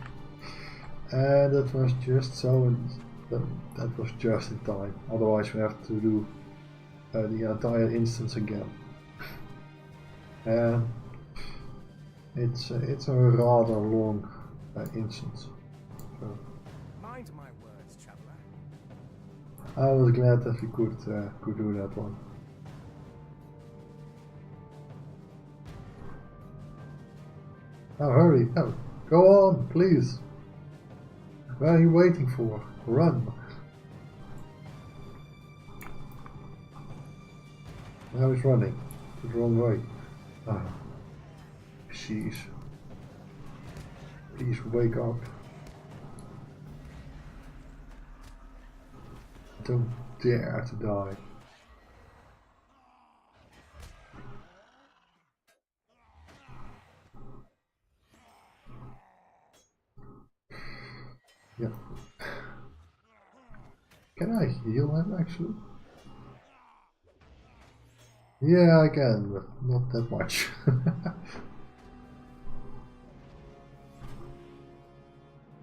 And that was just that was just in time. Otherwise we have to do the entire instance again. And it's a rather long instance. So Mind my words, traveler. I was glad that we could do that one. Now hurry! No, go on, please. Where are you waiting for? Run! Now he's running the wrong way. Ah, jeez. Please wake up. Don't dare to die. Yeah. Can I heal him actually? Yeah, I can, but not that much.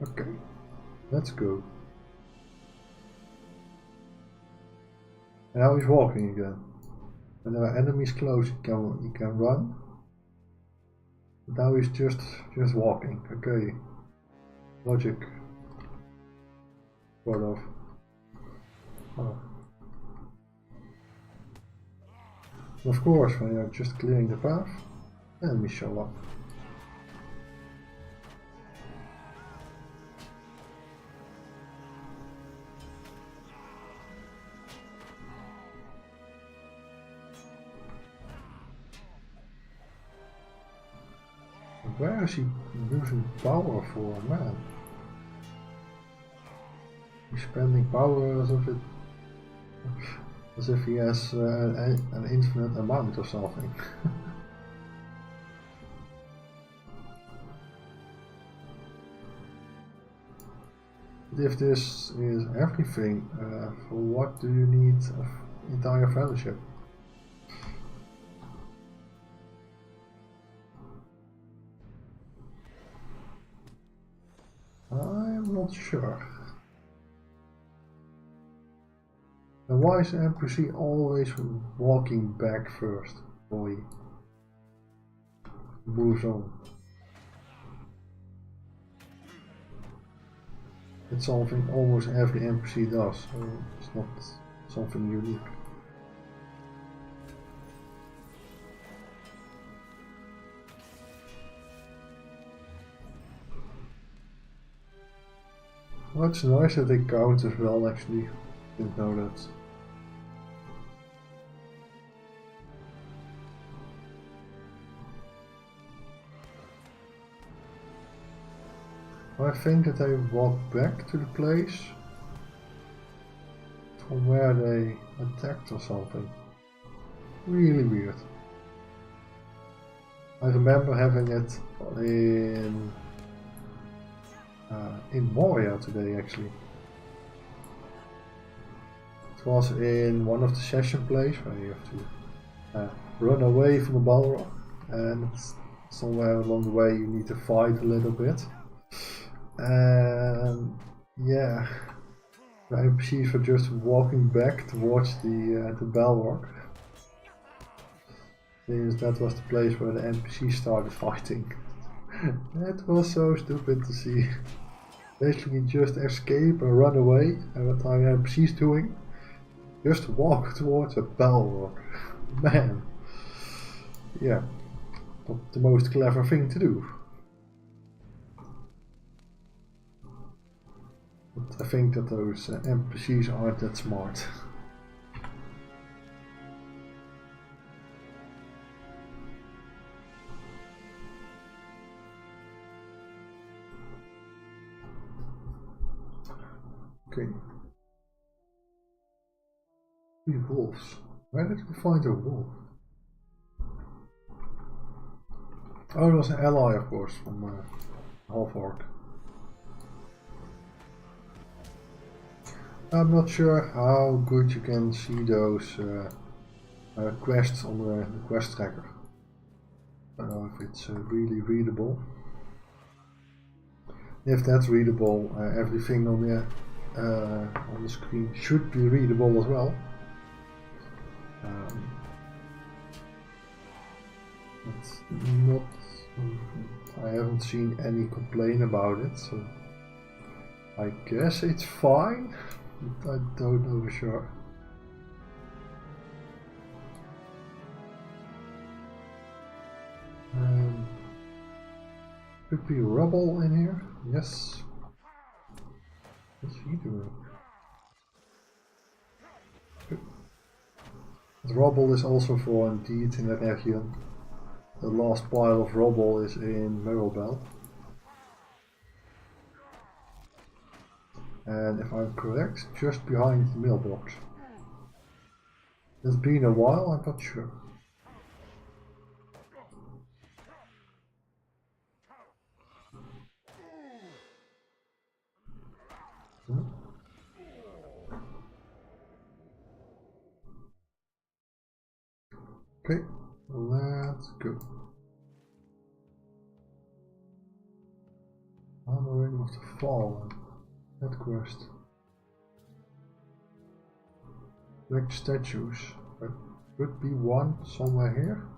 Okay, let's go. And now he's walking again. When there are enemies close, he can run. But now he's just walking. Okay, logic. Sort of. Oh. Of course, when you're just clearing the path, enemies show up. Where is he using power for, man? He's spending power as if he has an infinite amount or something. But if this is everything, for what do you need an entire fellowship? I'm not sure. And why is the NPC always walking back first before he moves on? It's something almost every NPC does, so it's not something unique. Well, it's nice that they count as well, actually. Didn't know that. I think that they walk back to the place from where they attacked or something. Really weird. I remember having it in Moria today, actually. It was in one of the session plays where you have to run away from the Balrog, and somewhere along the way you need to fight a little bit. And yeah, the NPCs were just walking back towards the Balrog. That was the place where the NPCs started fighting. That was so stupid to see. Basically just escape and run away, and what are the NPCs doing? Just walk towards a Balrog. Man. Yeah, not the most clever thing to do. But I think that those NPCs aren't that smart. Okay. 3 wolves. Where did we find a wolf? Oh, it was an ally, of course, from Half-Orc. I'm not sure how good you can see those quests on the quest tracker. I don't know if it's really readable. If that's readable, everything on the screen should be readable as well. It's not. I haven't seen any complaint about it, so I guess it's fine. But I don't know for sure. Could be rubble in here. Yes. What's he doing? The rubble is also for indeed in that region. The last pile of rubble is in Mirror. And if I'm correct, just behind the mailbox. It's been a while, I'm not sure. Okay, let's go. Armoring of the Fallen. That quest. Black statues. There could be one somewhere here.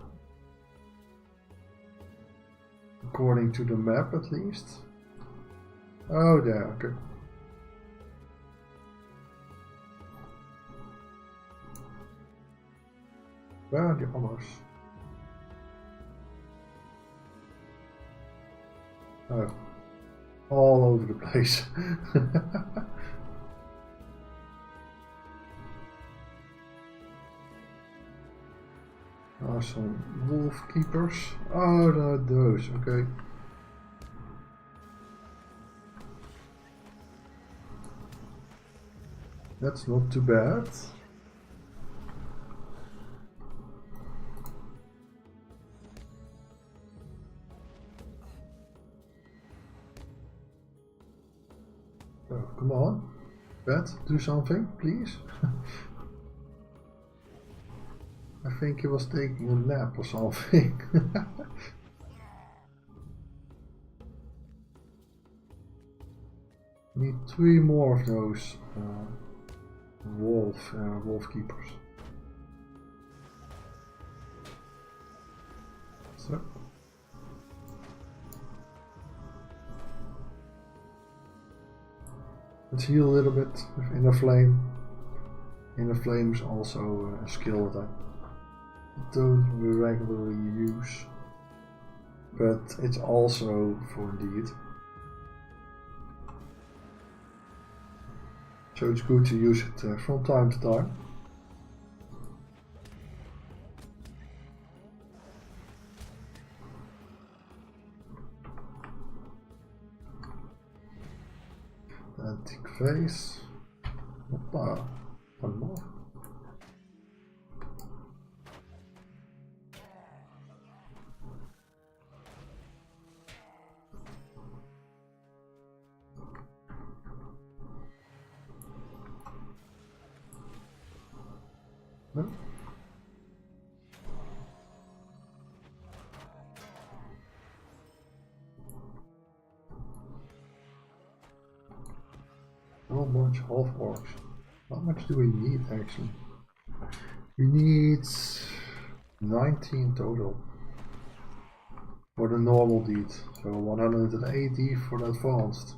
According to the map, at least. Oh, there, okay. Where are the others? Oh, all over the place. Some wolf keepers. Oh, no, those, okay. That's not too bad. Oh, come on. Bat, do something, please. I think he was taking a nap or something. Need 3 more of those wolf keepers. So. Let's heal a little bit with Inner Flame. Inner Flame is also a skill that I don't regularly use, but it's also for indeed. So it's good to use it from time to time. Antique vase. Hoppa. One more. No? How much half-orcs? How much do we need actually? We need 19 total for the normal deed, so 180 for the advanced.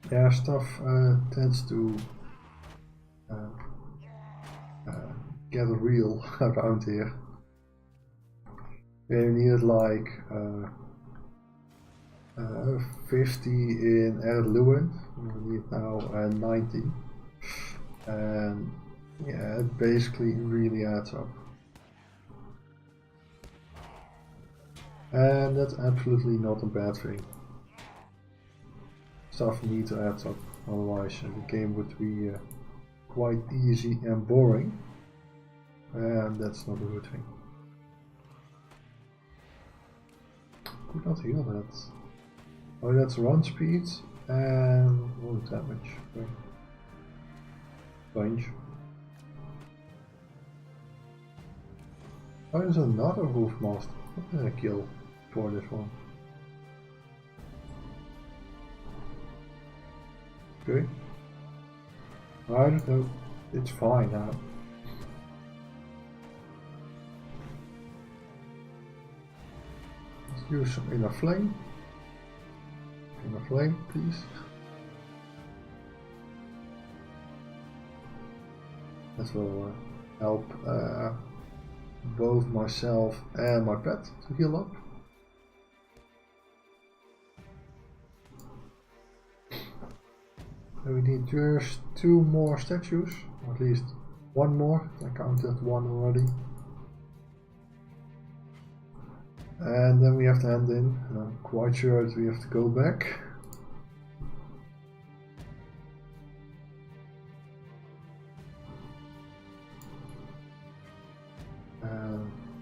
Yeah, stuff tends to get real around here. We needed like 50 in Erluin. We need now 90. And yeah, it basically really adds up. And that's absolutely not a bad thing. Stuff needs to add up, otherwise the game would be quite easy and boring. And that's not a good thing. Could not heal that. Oh, that's run speed and wound damage. Okay. Range. Oh, there's another Loremaster. What did I kill for this one? Okay. I don't know. It's fine now. Let's use some inner flame. Inner flame, please. That will help both myself and my pet to heal up. And we need just 2 more statues, or at least 1 more. I counted 1 already. And then we have to hand in, and I'm quite sure that we have to go back.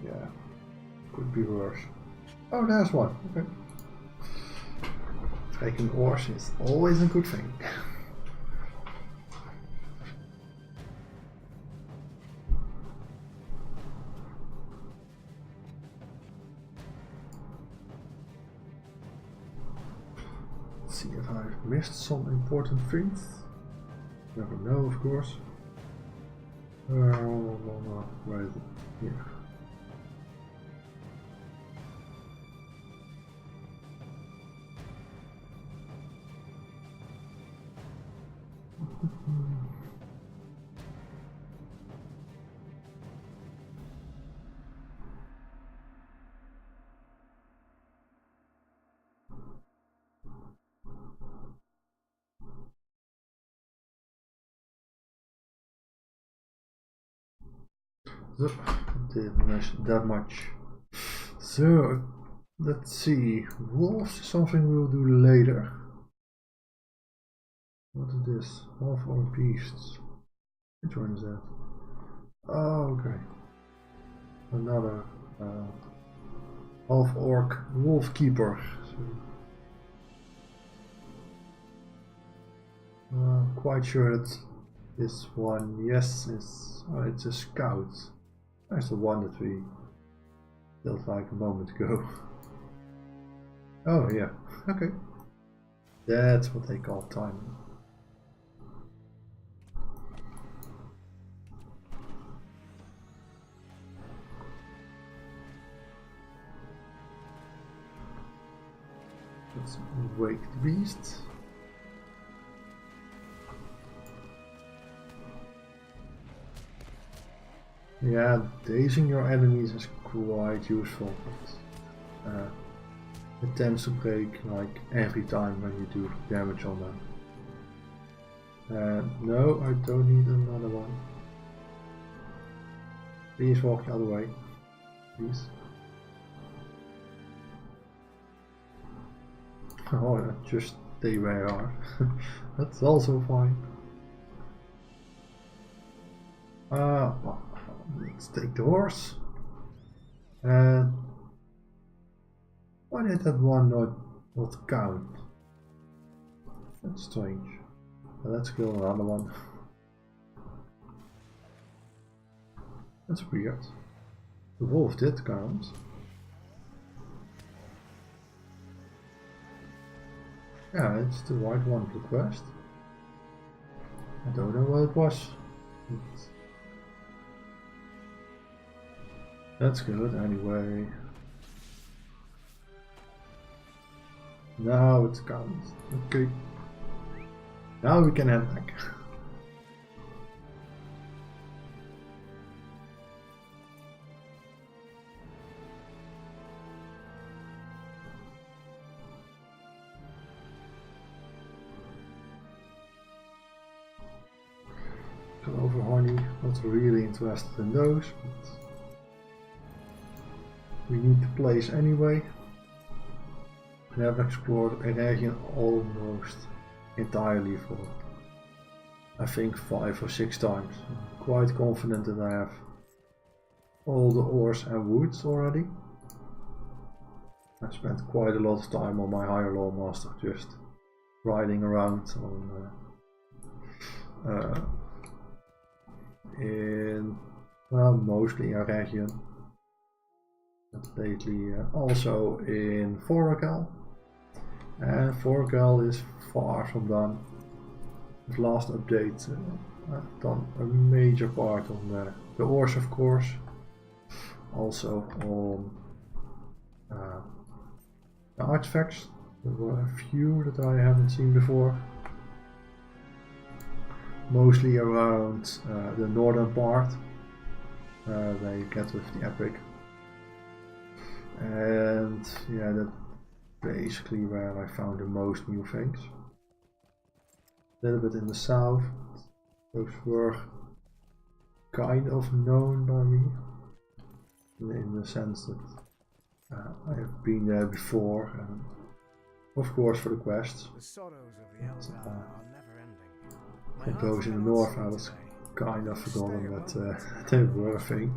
Yeah, could be worse. Oh, there's one. Okay. Taking ores is always a good thing. Let's see if I've missed some important things. Never know, of course. Where is it? Here. So, didn't mention that much. So, let's see. Wolves is something we'll do later. What is this? Half orc beasts. Which one is that? Oh, okay. Another half orc wolf keeper. So, quite sure that this one, yes, it's a scout. That's the one that we killed like a moment ago. Oh yeah, okay. That's what they call timing. Let's wake the beast. Yeah, dazing your enemies is quite useful, but it tends to break like every time when you do damage on them. No, I don't need another one. Please walk the other way, please. Oh, just stay where you are. That's also fine. Well, let's take the horse. And why did that one not count? That's strange. Let's kill another one. That's weird. The wolf did count. Yeah, it's the right one to quest. I don't know what it was. That's good anyway. Now it counts. Okay. Now we can head back. Clover honey, not really interested in those, but we need the place anyway. We have explored a region almost entirely for I think 5 or 6 times. I'm quite confident that I have all the ores and woods already. I spent quite a lot of time on my higher Loremaster just riding around on in, well, mostly in region, but lately also in Foragal, and Foragal is far from done. With last update I've done a major part on the ores, of course, also on the artifacts. There were a few that I haven't seen before. Mostly around the northern part, where you get with the epic. And yeah, that's basically where I found the most new things. A little bit in the south, those were kind of known by me, in the sense that I have been there before, and of course for the quests. The sorrows of the Eldar are never ending. For those in the north, I was kind of forgotten that they were a thing.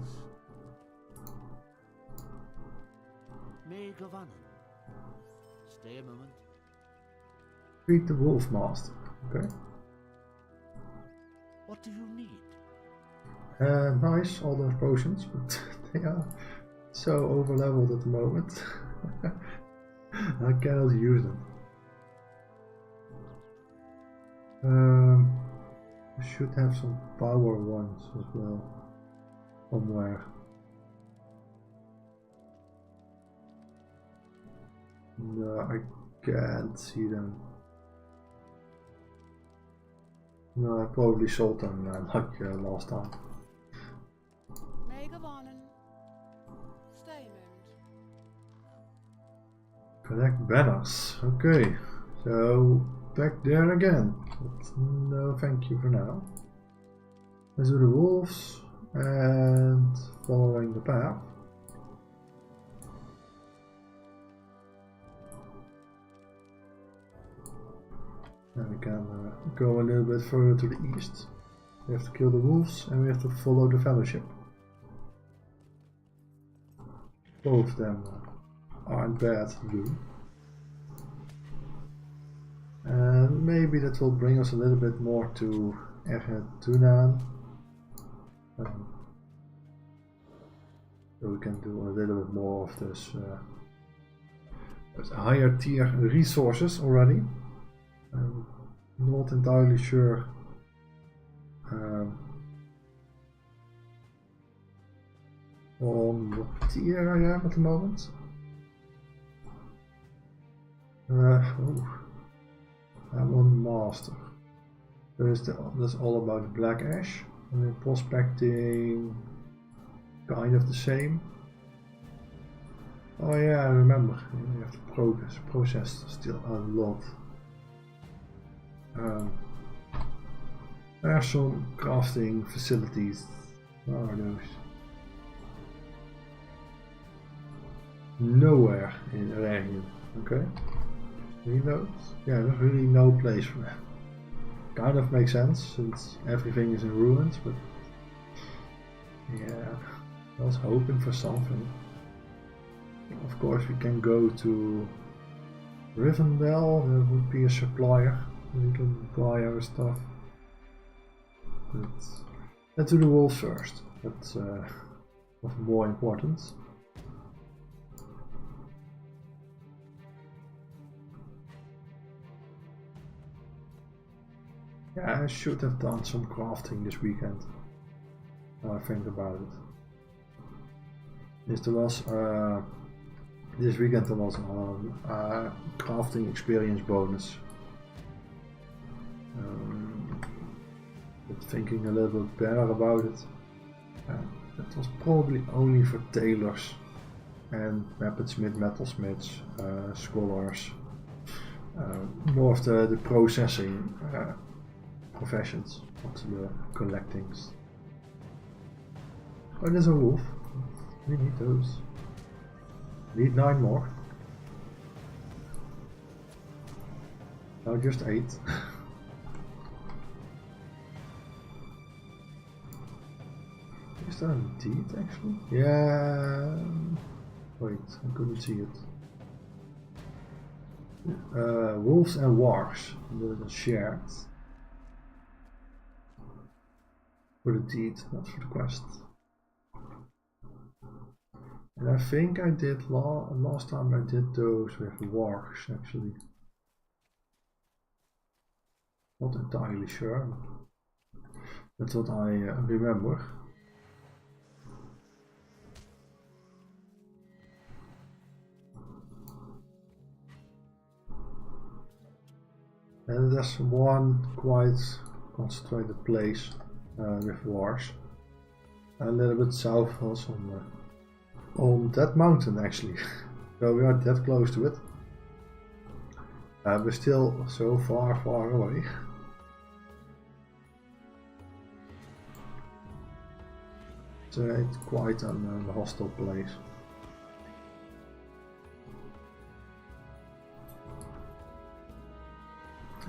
May Govanen. Stay a moment. Beat the Wolfmaster, okay. What do you need? Nice, all those potions, but they are so overleveled at the moment. I cannot use them. I should have some power ones as well, somewhere. No, I can't see them. No, I probably sold them like last time. May Govanen. Stay a moment. Collect banners. Okay, so back there again. But no, thank you for now. Let's do the wolves and following the path. And we can go a little bit further to the east. We have to kill the wolves and we have to follow the fellowship. Both of them aren't bad to do. And maybe that will bring us a little bit more to Ergetunan. So we can do a little bit more of this higher tier resources already. I'm not entirely sure on what tier I am at the moment. I'm on Master. That's all about Black Ash. And then prospecting, kind of the same. Oh yeah, I remember. You have to process still a lot. There are some crafting facilities. Where are those? Nowhere in Iranian. Okay. Reload. Yeah, there's really no place for that. Kind of makes sense since everything is in ruins, but yeah, I was hoping for something. Of course, we can go to Rivendell. There would be a supplier. We can buy our stuff. But let's do the wolves first. That's of more importance. Yeah, I should have done some crafting this weekend. Now I think about it. Yes, there was this weekend there was a crafting experience bonus. But thinking a little bit better about it, that was probably only for tailors and weaponsmith, metalsmiths, scholars, more of the processing professions. What's the collectings? Oh, there's a wolf. We need those. Need 9 more. No, just 8. Is that a deed actually? Yeah. Wait, I couldn't see it. Wolves and wargs. The shared. For the deed, not for the quest. And I think I did last time I did those with wargs actually. Not entirely sure. That's what I remember. And there's one quite concentrated place with wars. A little bit south also on that mountain actually. So we are that close to it. We're still so far away. It's quite a hostile place.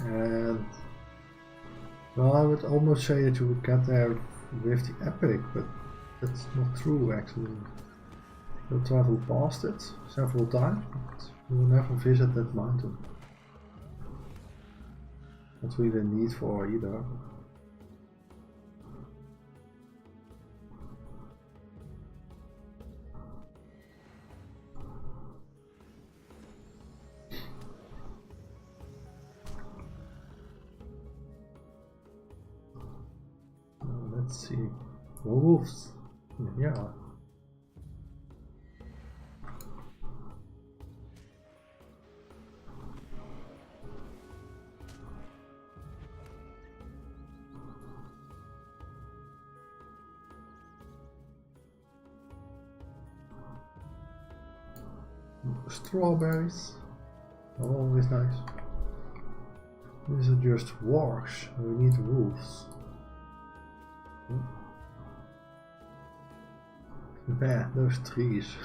And well, I would almost say that you would get there with the epic, but that's not true actually. You'll travel past it several times, but you will never visit that mountain. Not really a need for either. Let's see. Wolves. Yeah. Strawberries. Always nice. These are just wargs. We need wolves. Yeah, those trees.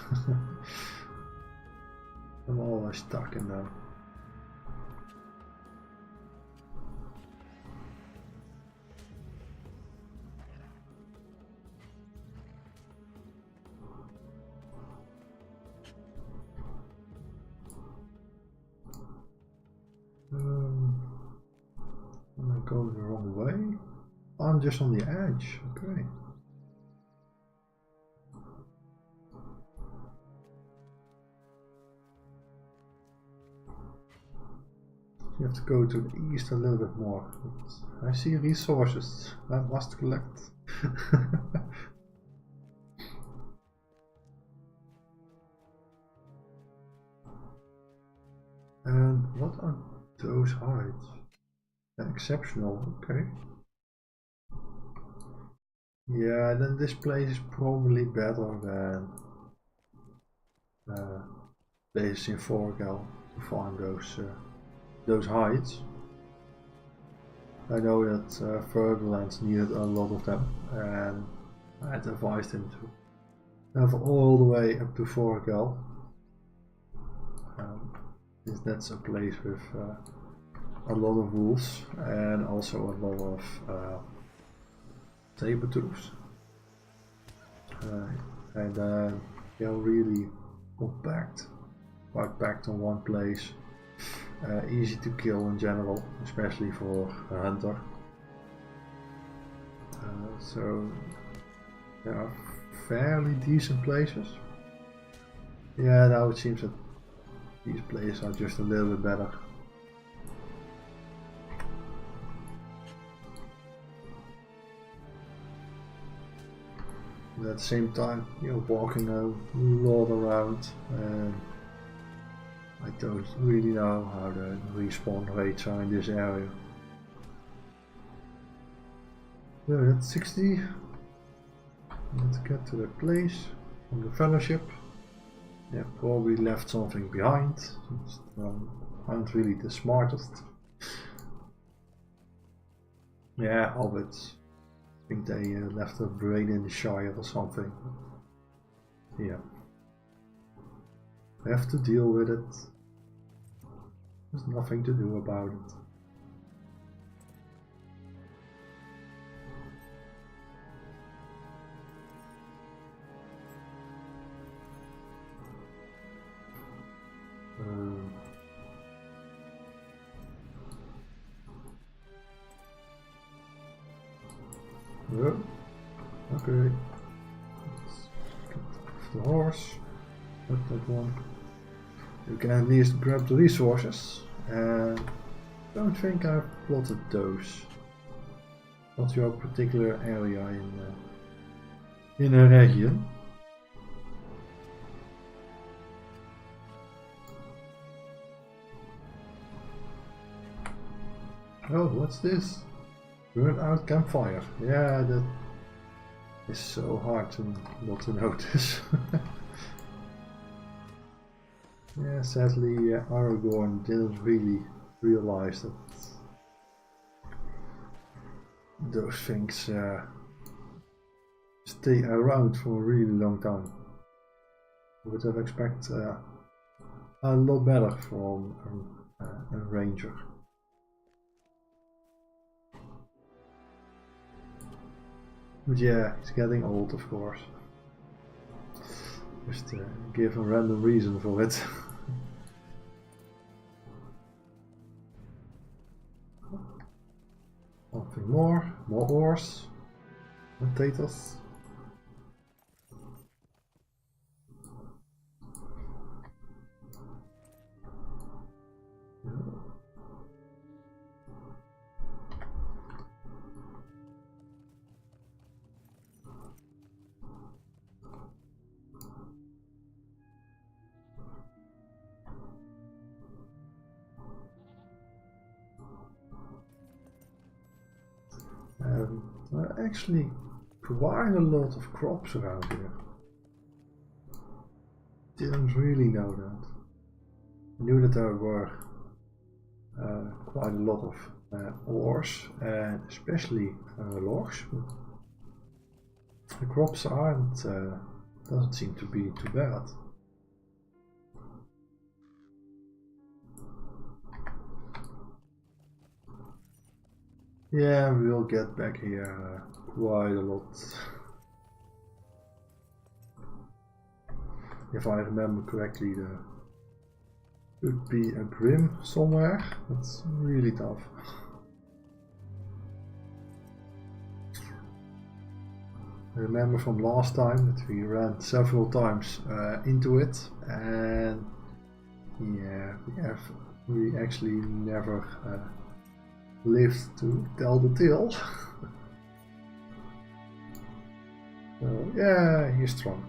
I'm always stuck in them. Am I going the wrong way? I'm just on the edge. Okay. You have to go to the east a little bit more. I see resources I must collect. And what are those hides? They're exceptional, okay. Yeah, then this place is probably better than places in Forgel to farm those hides. I know that Furtherlands needed a lot of them, and I had advised him to have all the way up to Forgel. Since that's a place with a lot of wolves and also a lot of saber-tooths. And they're really compact, quite packed on one place. Easy to kill in general, especially for a hunter. So they are fairly decent places. Yeah, now it seems that these places are just a little bit better. But at the same time, you're walking a lot around, and I don't really know how the respawn rates are in this area. So that's 60. Let's get to the place from the fellowship. Yeah, probably left something behind. Since, aren't really the smartest. Yeah, hobbits. I think they left their brain in the Shire or something. Yeah. We have to deal with it. There's nothing to do about it. Yeah. Okay. Let's get off the horse. Not that one. You can at least grab the resources. And don't think I've plotted those. Not your particular area in a region. Oh, what's this? Burnt out campfire. Yeah, that is so hard to not to notice. Yeah, sadly Aragorn didn't really realize that those things stay around for a really long time. I would have expected a lot better from a ranger. But yeah, he's getting old, of course. Just give a random reason for it. Something more ores, potatoes. Actually quite a lot of crops around here. Didn't really know that. I knew that there were quite a lot of ores and especially logs. The crops aren't doesn't seem to be too bad. Yeah, we'll get back here quite a lot. If I remember correctly, there could be a Grim somewhere. That's really tough. I remember from last time that we ran several times into it, and yeah, we actually never lived to tell the tale. So yeah, he's strong.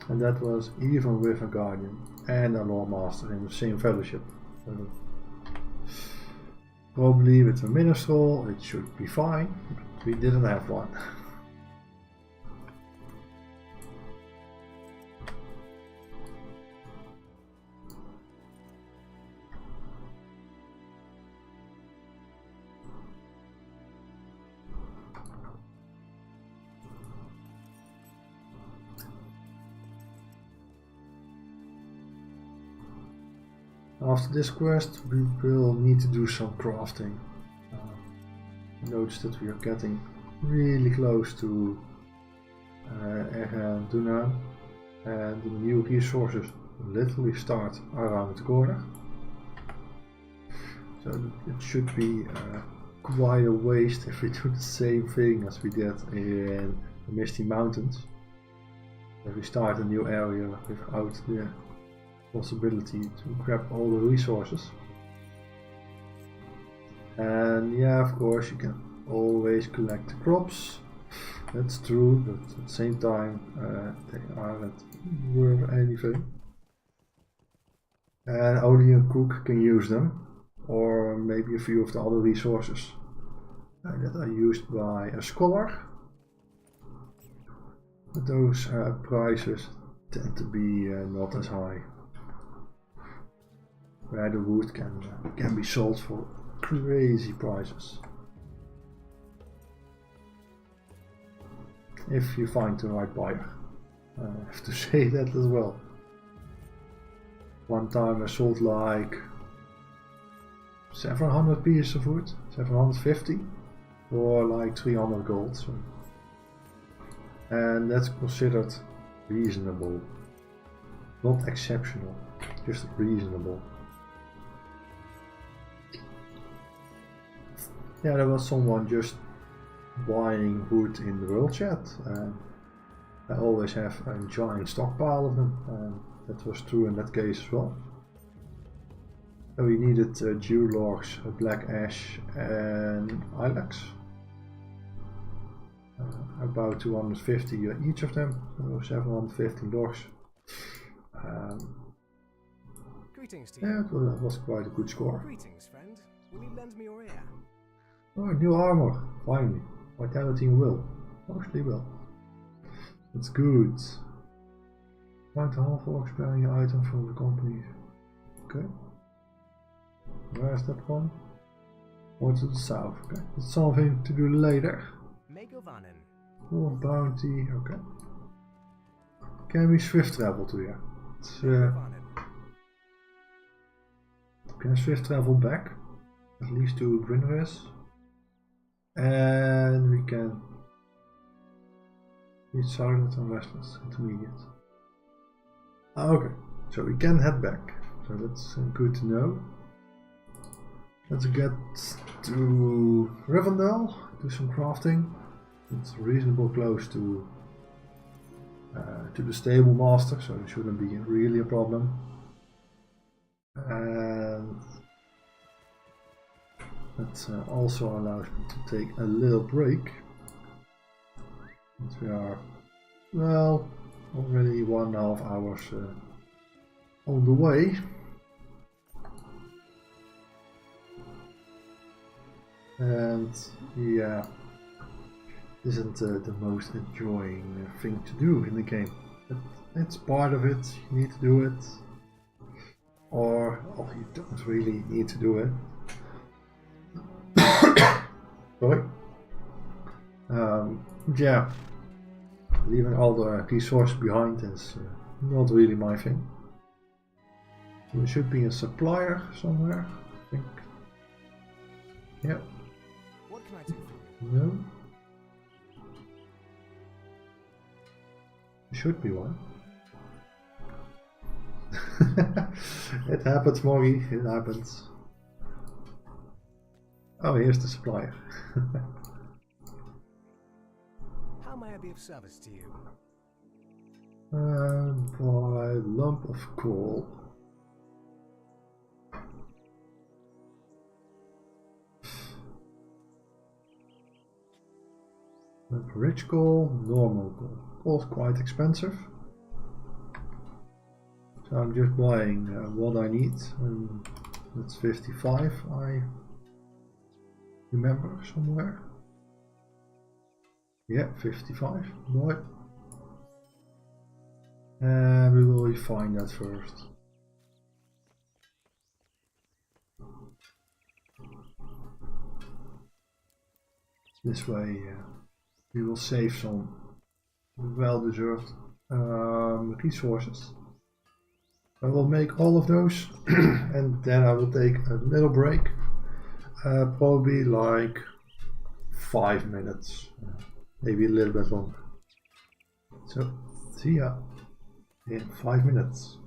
And that was even with a Guardian and a Loremaster in the same fellowship. So probably with a Minstrel it should be fine, but we didn't have one. After this quest we will need to do some crafting. Notice that we are getting really close to Dunan, and the new resources literally start around the corner. So it should be quite a waste if we do the same thing as we did in the Misty Mountains. If we start a new area without the possibility to grab all the resources. And yeah, of course you can always collect the crops, that's true, but at the same time they aren't worth anything. And only a cook can use them, or maybe a few of the other resources that are used by a scholar. But those prices tend to be not as high. where the wood can be sold for crazy prices. If you find the right buyer. I have to say that as well. One time I sold like 700 pieces of wood, 750 for like 300 gold. So. And that's considered reasonable. Not exceptional, just reasonable. Yeah, there was someone just buying wood in the world chat. I always have a giant stockpile of them, and that was true in that case as well. So we needed dew logs, black ash and ilex. About 250 each of them, so 750 logs. Greetings to you. Yeah, that was quite a good score. Greetings, friend. Will you lend me your ear? Oh, new armor, finally. Vitality and will. Mostly will. That's good. Find the half orc spelling item from the company. Okay. Where's that one? More to the south. Okay. That's something to do later. Megovanen. Oh, bounty. Okay. Can we swift travel to here? Can I swift travel back? At least to Grinres. And we can reach silent and restless intermediate. Okay, so we can head back. So that's good to know. Let's get to Rivendell, do some crafting. It's reasonable close to the stable master, so it shouldn't be really a problem. And that also allows me to take a little break. Since we are, well, already 1.5 hours on the way. And yeah, isn't the most enjoying thing to do in the game. But it's part of it, you need to do it. Or you don't really need to do it. Sorry. Yeah, leaving all the resources behind is not really my thing. There should be a supplier somewhere, I think. Yeah. What can I do for you? No. There should be one. It happens, Moggy. It happens. Oh, here's the supplier. How may I be of service to you? By lump of coal. Rich coal, normal coal. Coal's quite expensive. So I'm just buying what I need. And that's 55, I remember somewhere. Yeah, 55. Right. And we will refine that first. This way we will save some well-deserved resources. I will make all of those and then I will take a little break. Probably like 5 minutes, maybe a little bit longer. So, see ya in 5 minutes.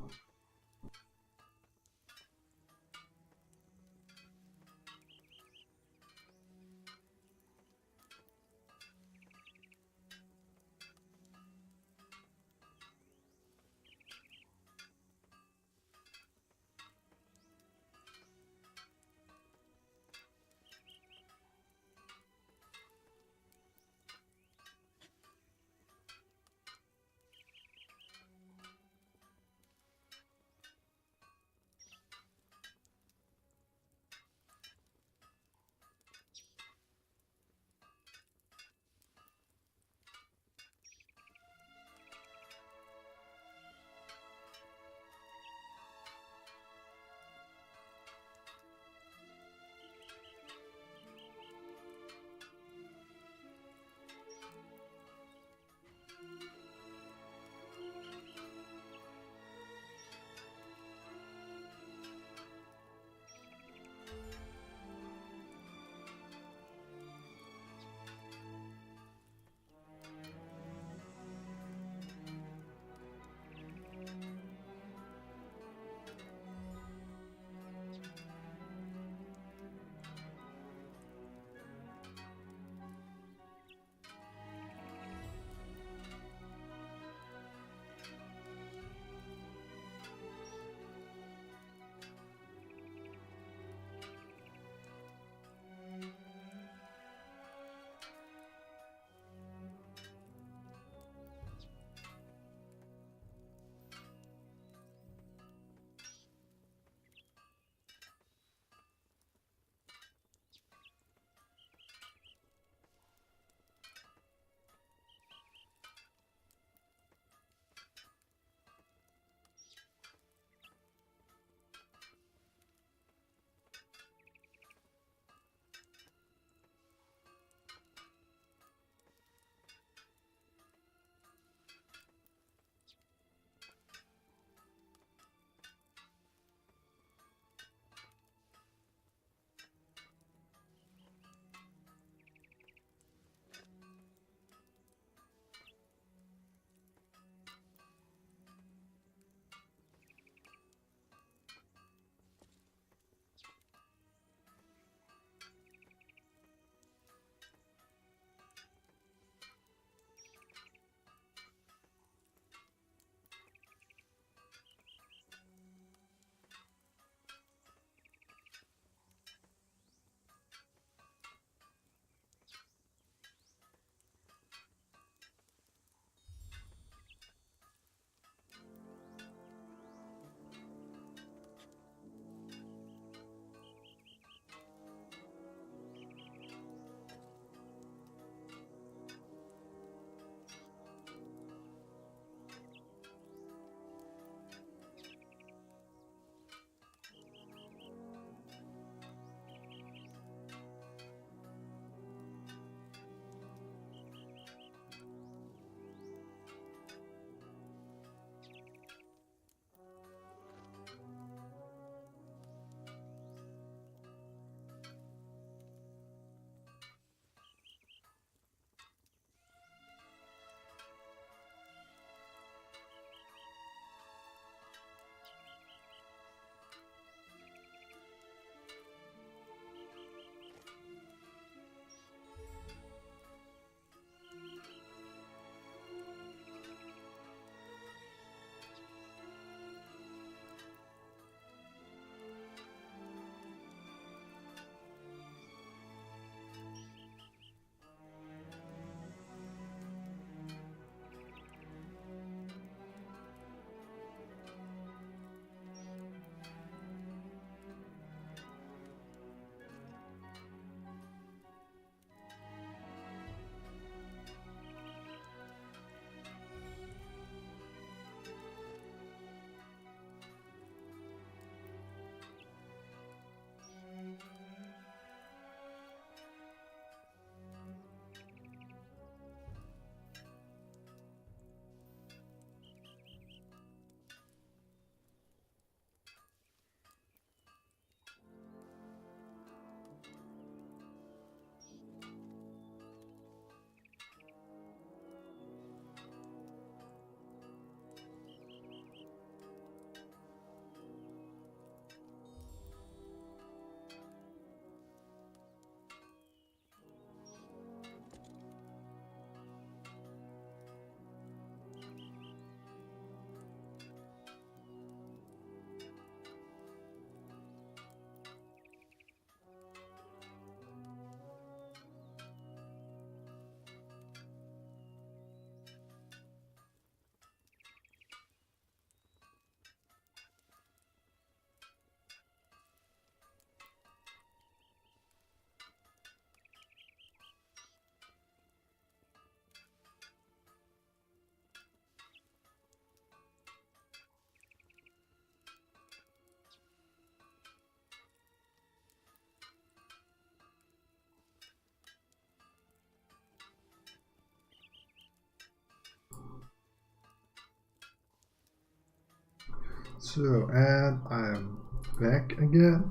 So, and I am back again.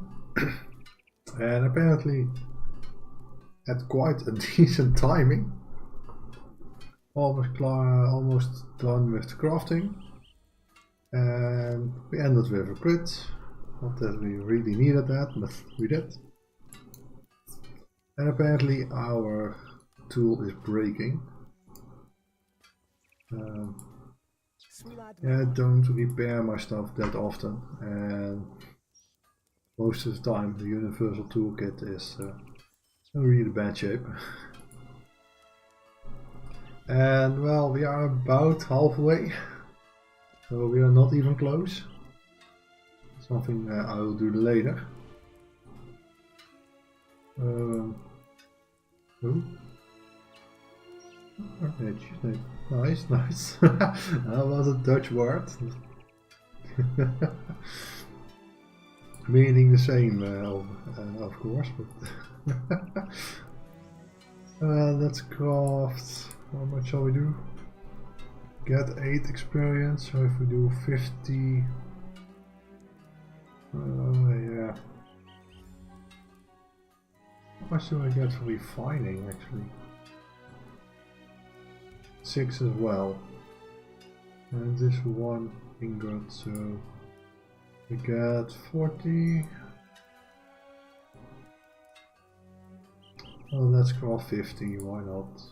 And apparently at quite a decent timing. Almost done with the crafting. And we ended with a crit. Not that we really needed that, but we did. And apparently our tool is breaking. Yeah, I don't repair my stuff that often, and most of the time the universal toolkit is in really bad shape. And well, we are about halfway, so we are not even close. Something I will do later. Oh. Okay, nice, nice. That was a Dutch word. Meaning the same, of course, but let's craft. How much shall we do? Get 8 experience, so if we do 50. Yeah. How much do I get for refining actually? 6 as well. And this one ingot, so we get 40. Well, let's craft 50, why not?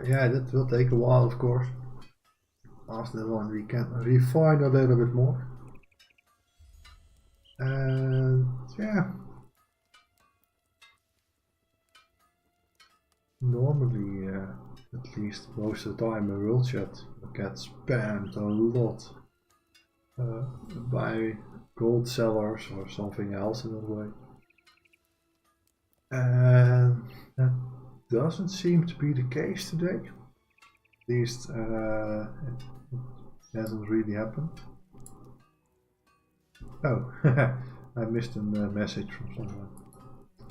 Yeah, that will take a while, of course. After that one we can refine a little bit more. And yeah. Normally, at least most of the time in World Chat gets spammed a lot by gold sellers or something else in that way. And that doesn't seem to be the case today. At least it hasn't really happened. Oh, I missed a message from someone.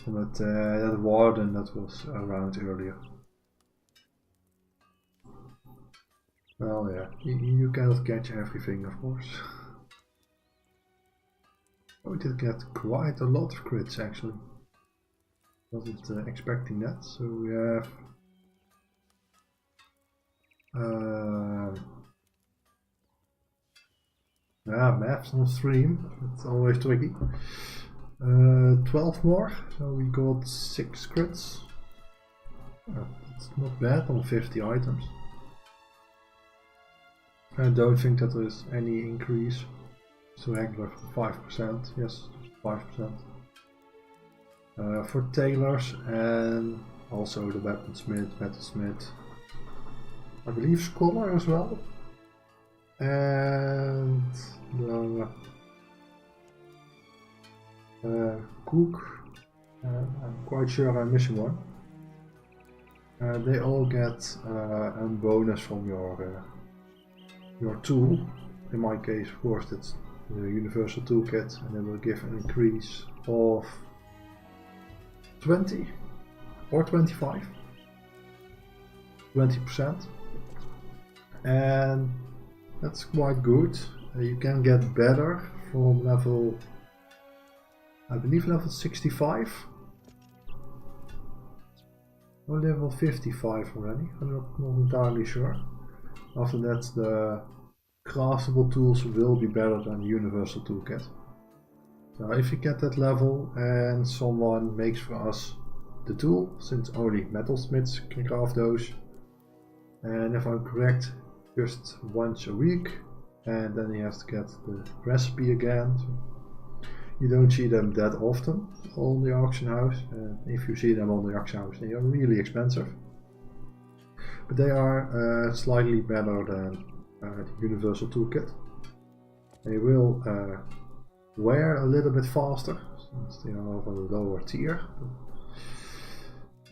But that warden that was around earlier. Well, yeah, you cannot catch everything, of course. Oh, we did get quite a lot of crits actually. Wasn't expecting that. So we have yeah, maps on stream. It's always tricky. 12 more, so we got 6 crits. It's not bad on 50 items. I don't think that there is any increase. So regular 5%, yes, 5%. For tailors and also the weaponsmith, metalsmith. I believe scholar as well. And the cook, I'm quite sure I'm missing one. They all get a bonus from your tool. In my case, of course, that's the universal toolkit, and it will give an increase of 20 or 25, 20%, and that's quite good. You can get better from level, I believe level 65 or level 55 already, I'm not entirely sure. After that the craftable tools will be better than the universal toolkit. So if you get that level and someone makes for us the tool, since only metalsmiths can craft those, and if I'm correct, just once a week, and then you have to get the recipe again. So you don't see them that often on the auction house, and if you see them on the auction house, they are really expensive. But they are slightly better than the universal toolkit. They will wear a little bit faster, since they are of a lower tier.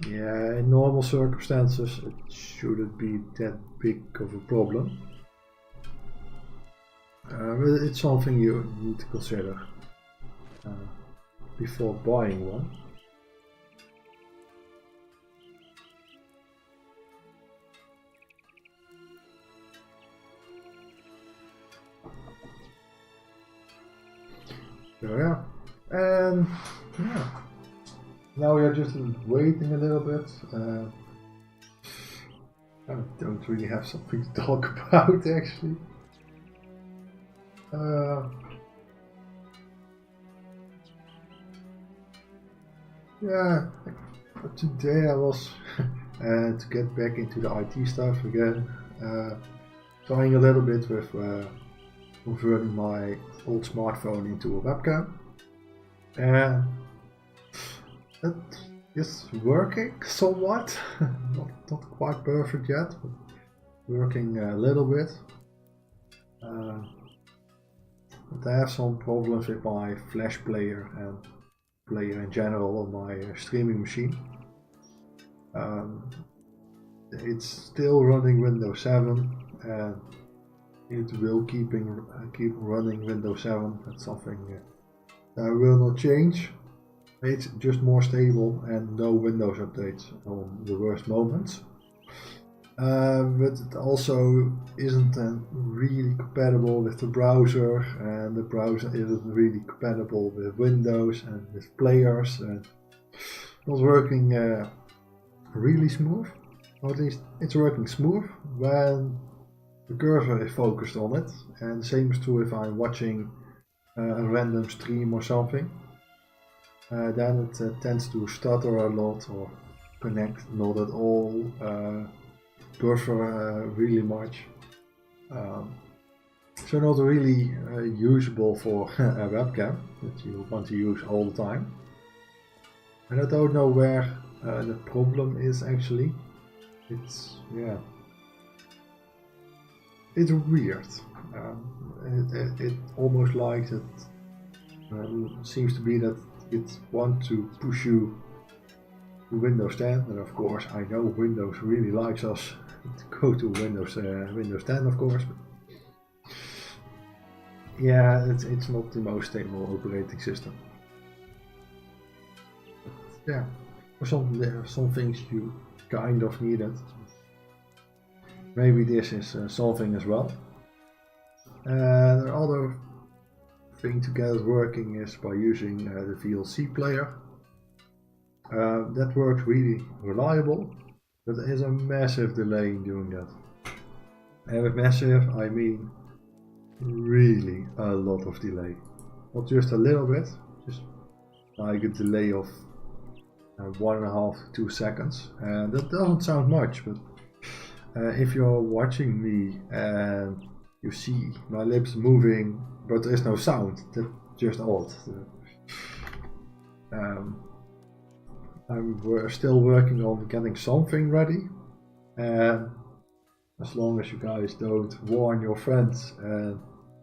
Yeah, in normal circumstances it shouldn't be that big of a problem. But it's something you need to consider before buying one. So yeah, and yeah, now we are just waiting a little bit. I don't really have something to talk about actually. Yeah, today I was to get back into the IT stuff again, trying a little bit with converting my old smartphone into a webcam, and it is working somewhat, not quite perfect yet, but working a little bit. But I have some problems with my Flash player and player in general on my streaming machine. It's still running Windows 7 and it will keep running Windows 7. That's something that will not change. It's just more stable and no Windows updates on the worst moments. But it also isn't really compatible with the browser, and the browser isn't really compatible with Windows and with players, and not working really smooth. Or at least it's working smooth when the cursor is focused on it, and the same is true if I'm watching a random stream or something. Then it tends to stutter a lot or connect not at all. Buffer really much, so not really usable for a webcam that you want to use all the time. And I don't know where the problem is actually. It's it's weird. It almost like it seems to be that it wants to push you to Windows 10, and of course I know Windows really likes us to go to Windows 10, of course. But yeah, it's not the most stable operating system. But yeah, for some things you kind of need it. Maybe this is solving as well. The other thing to get it working is by using the VLC player. That works really reliable, but there is a massive delay in doing that. And with massive, I mean really a lot of delay. Not just a little bit, just like a delay of 1.5 to 2 seconds. And that doesn't sound much, but if you're watching me and you see my lips moving, but there is no sound, that's just odd. I'm still working on getting something ready, and as long as you guys don't warn your friends and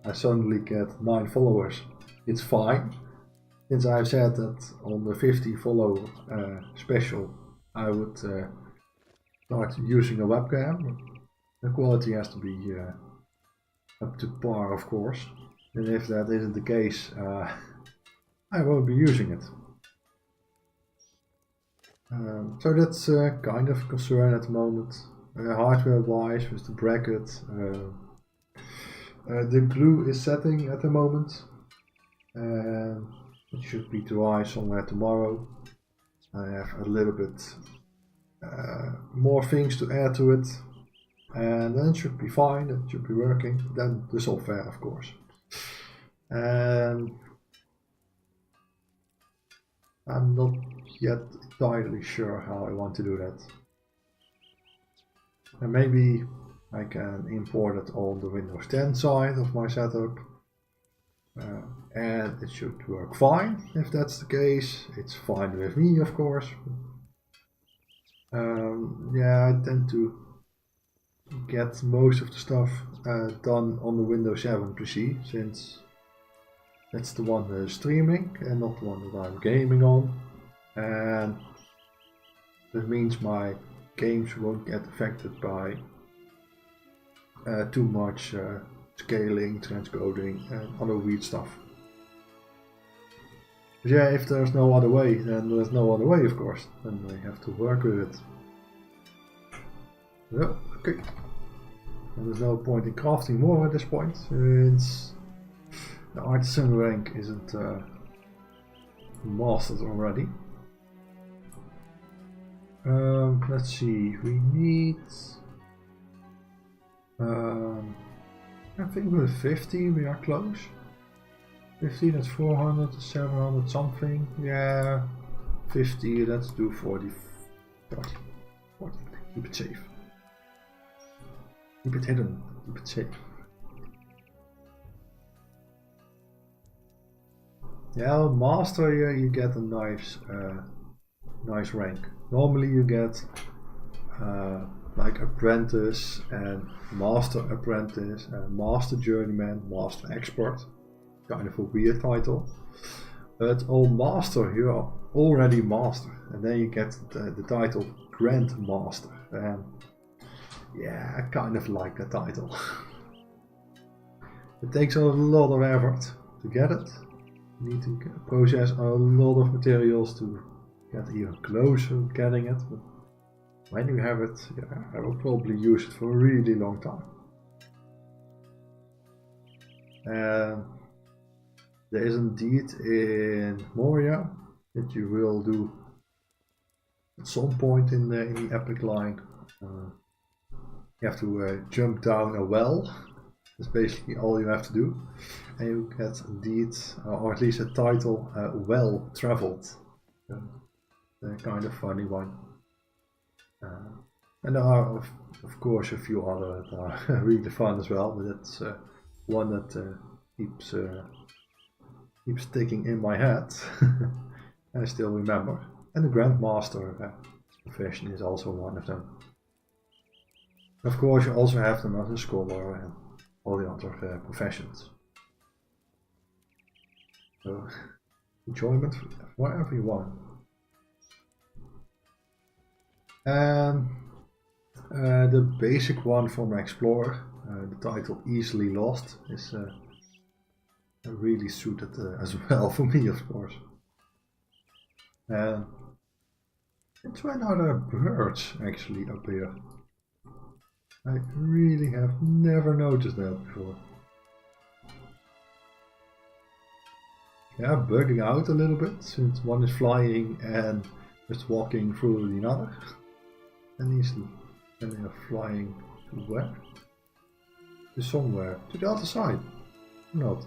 I suddenly get 9 followers, it's fine. Since I've said that on the 50 follower special I would start using a webcam. The quality has to be up to par, of course, and if that isn't the case, I won't be using it. So that's kind of a concern at the moment. Hardware wise, with the bracket, the glue is setting at the moment. It should be dry somewhere tomorrow. I have a little bit more things to add to it, and then it should be fine, it should be working. Then the software, of course. And I'm not yet entirely sure how I want to do that. And maybe I can import it on the Windows 10 side of my setup. And it should work fine. If that's the case, it's fine with me, of course. Yeah, I tend to get most of the stuff done on the Windows 7 PC, since that's the one that is streaming and not the one that I'm gaming on. And that means my games won't get affected by too much scaling, transcoding and other weird stuff. But yeah, if there's no other way, then there's no other way, of course. Then we have to work with it. Yeah, okay. And there's no point in crafting more at this point, since The artisan rank isn't mastered already. Let's see, we need I think with 50 we are close. 50, that's 400, 700 something. Yeah, 50, let's do 40, 40, 40. Keep it safe. Keep it hidden, keep it safe. Yeah, master here you get a nice nice rank. Normally you get like apprentice and master apprentice and master journeyman, master expert. Kind of a weird title. But all master you are already master, and then you get the title Grand Master. And yeah, I kind of like that title. It takes a lot of effort to get it. You need to process a lot of materials to get even closer to getting it. But when you have it, yeah, I will probably use it for a really long time. And there is indeed in Moria that you will do at some point in the epic line. You have to jump down a well. That's basically all you have to do. And you get indeed, or at least a title, well traveled. A kind of funny one. And there are of course a few other that are really fun as well, but that's one that keeps sticking in my head. I still remember. And the Grandmaster profession is also one of them. Of course you also have them as a scholar and all the other professions. So enjoyment for everyone. And the basic one from Explorer, the title Easily Lost, is really suited as well for me, of course. And it's when other birds actually appear. I really have never noticed that before. Yeah, bugging out a little bit since one is flying and just walking through the other. And easily, and they are flying to where? To somewhere, to the other side. Not.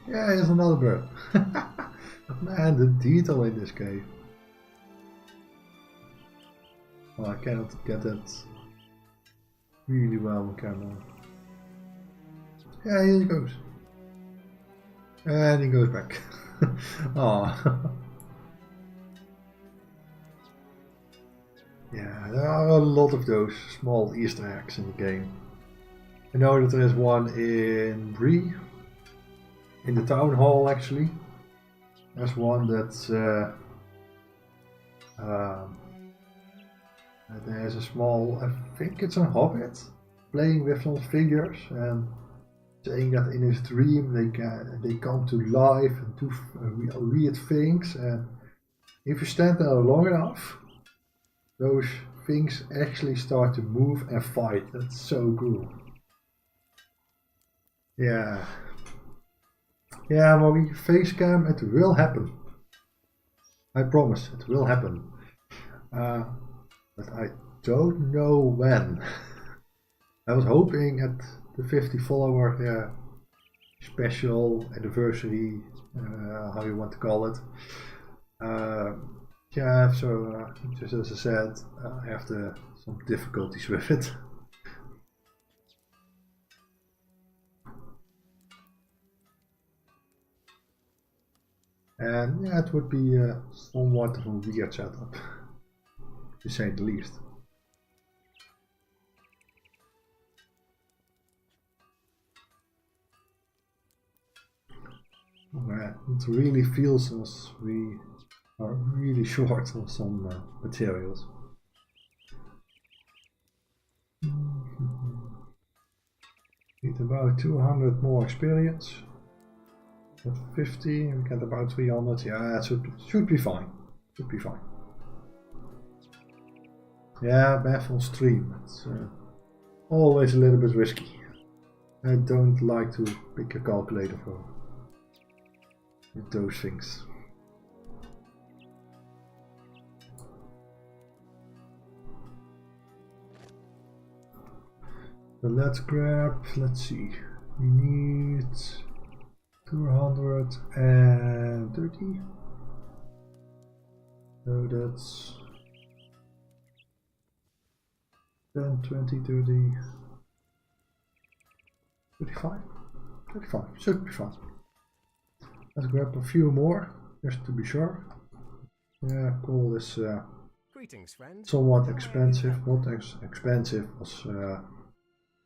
Yeah, here's another bird. Man, the detail in this cave. Well, I cannot get that really well on camera. Yeah, here he goes. And he goes back. Aww. Yeah, there are a lot of those small Easter eggs in the game. I know that there is one in Bree, in the town hall actually. There's one that's there's a small, I think it's a hobbit, playing with some figures and saying that in his dream they come to life and do weird things, and if you stand there long enough, those things actually start to move and fight. That's so cool. Yeah. Yeah, when we face cam, it will happen. I promise, it will happen. But I don't know when. I was hoping at the 50 follower special anniversary, how you want to call it. Yeah, so just as I said, I have some difficulties with it. And yeah, it would be somewhat of a weird setup, to say the least. It really feels as we are really short on some materials. Need about 200 more experience. At 50, we get about 300. Yeah, it should be fine. Should be fine. Yeah, math on stream. It's always a little bit risky. I don't like to pick a calculator for with those things. So let's grab, let's see, we need 230. So that's 10, 20, 30, 35, 35, should be fine. Let's grab a few more, just to be sure. Yeah, coal is Greetings, friend. somewhat expensive, not as expensive as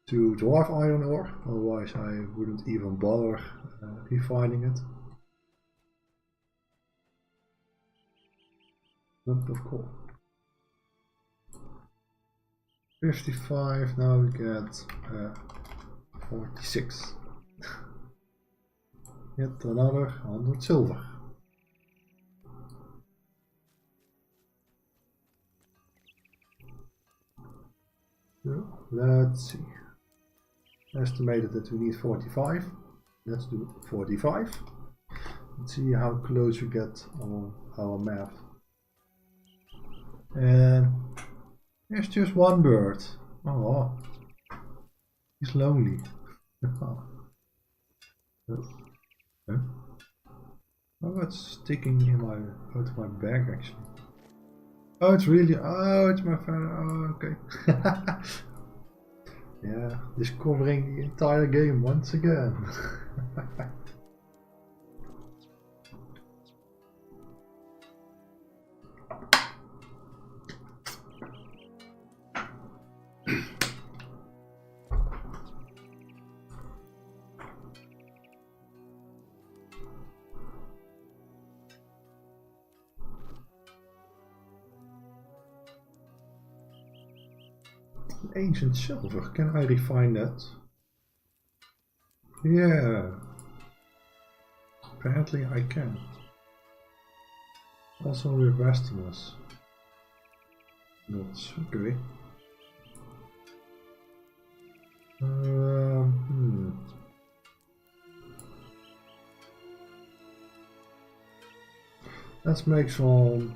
to dwarf iron ore, otherwise I wouldn't even bother refining it. Lump of coal. 55, now we get 46. Yet another 100 silver. So, let's see. Estimated that we need 45. Let's do 45. Let's see how close we get on our map. And there's just one bird. Oh, he's lonely. Oh, it's sticking in my out of my bag actually. Oh, it's really. Oh, it's my friend. Oh, okay. Yeah, discovering the entire game once again. Ancient silver, can I refine that? Yeah, apparently I can. Also with Westerners. That's okay. Let's make some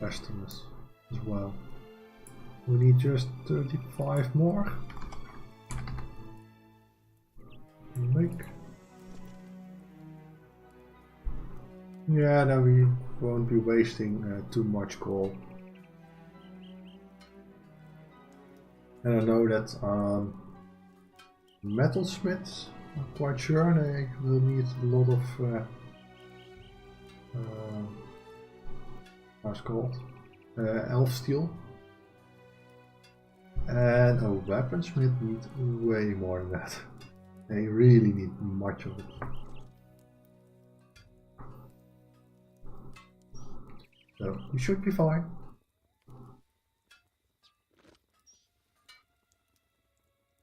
Westerners as well. We need just 35 more. Make. Yeah, then we won't be wasting too much coal. And I know that metalsmiths, I'm quite sure they will need a lot of how's it called? Elf steel. And a weaponsmith needs way more than that. They really need much of it. So we should be fine.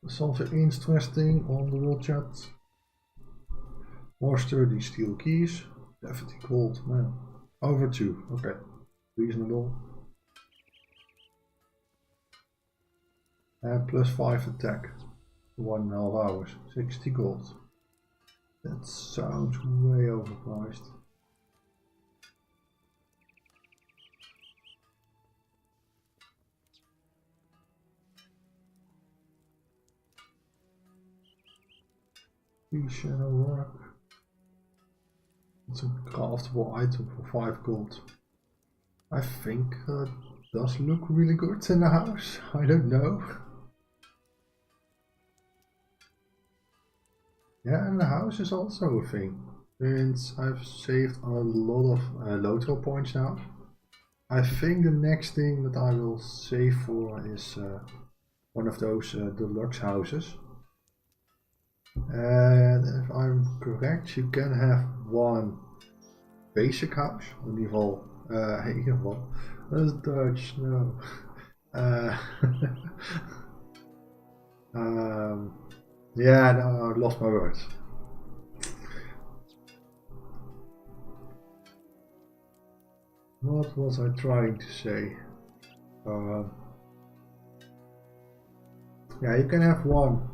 Something interesting on the world chat. More sturdy steel keys. 70 gold, man. Over 2, okay. Reasonable. And plus 5 attack. 1.5 hours. 60 gold. That sounds way overpriced. Shadow rock. It's a craftable item for 5 gold. I think that does look really good in the house. I don't know. Yeah, and the house is also a thing. Since I've saved a lot of LOTRO points now. I think the next thing that I will save for is one of those deluxe houses. And if I'm correct, you can have one basic house. In ieder geval, dat is Dutch, no. Yeah, no, I lost my words. What was I trying to say? Yeah, you can have one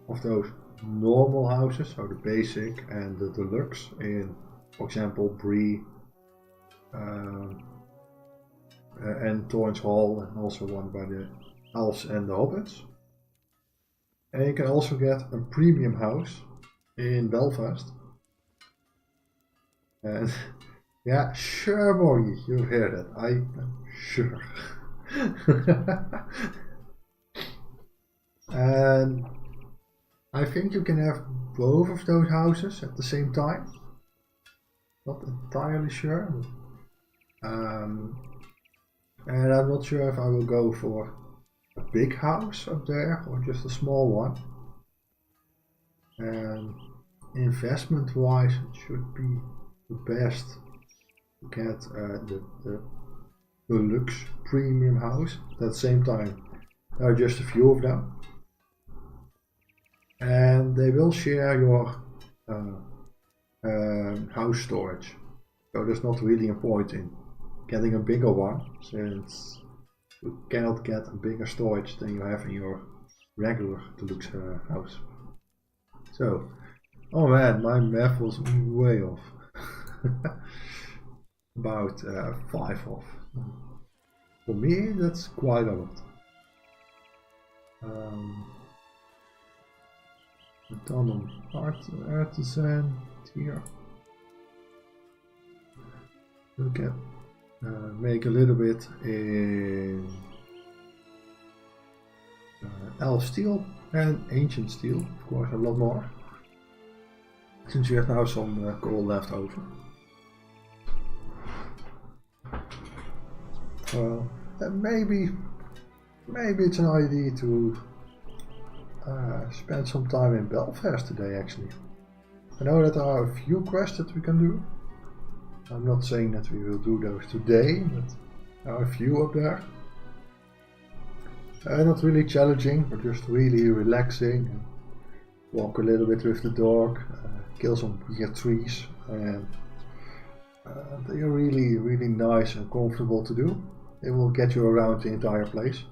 of those normal houses, so the basic and the deluxe in For example, Bree and Torrance Hall, and also one by the Elves and the Hobbits. And you can also get a premium house in Belfast. And yeah, sure, Morgie, you heard it. I am sure. And I think you can have both of those houses at the same time. Not entirely sure. And I'm not sure if I will go for a big house up there or just a small one. And investment wise, it should be the best to get the deluxe premium house. At the same time, there are just a few of them. And they will share your house storage. So there's not really a point in getting a bigger one, since you cannot get a bigger storage than you have in your regular deluxe house. So, oh man, my math was way off. About 5 off. For me, that's quite a lot. Done on artisan here. Look at make a little bit in elf steel and ancient steel, of course, a lot more. Since you have now some coal left over. Maybe it's an idea to spend some time in Belfast today, actually. I know that there are a few quests that we can do. I'm not saying that we will do those today, but there are a few up there. Not really challenging, but just really relaxing. And walk a little bit with the dog, kill some weird trees, and they are really nice and comfortable to do. They will get you around the entire place.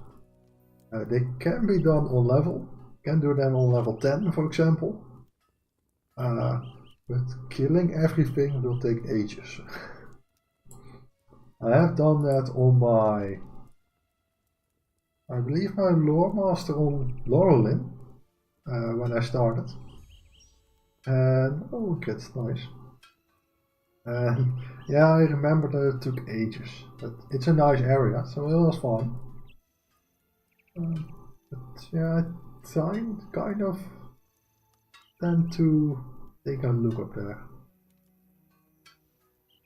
They can be done on level. Can do them on level 10, for example. But killing everything will take ages. I have done that on my, I believe my Loremaster on Laurelin, when I started. And oh, that's nice. And yeah, I remember that it took ages, but it's a nice area, so it was fun. But yeah, I kind of tend to take a look up there.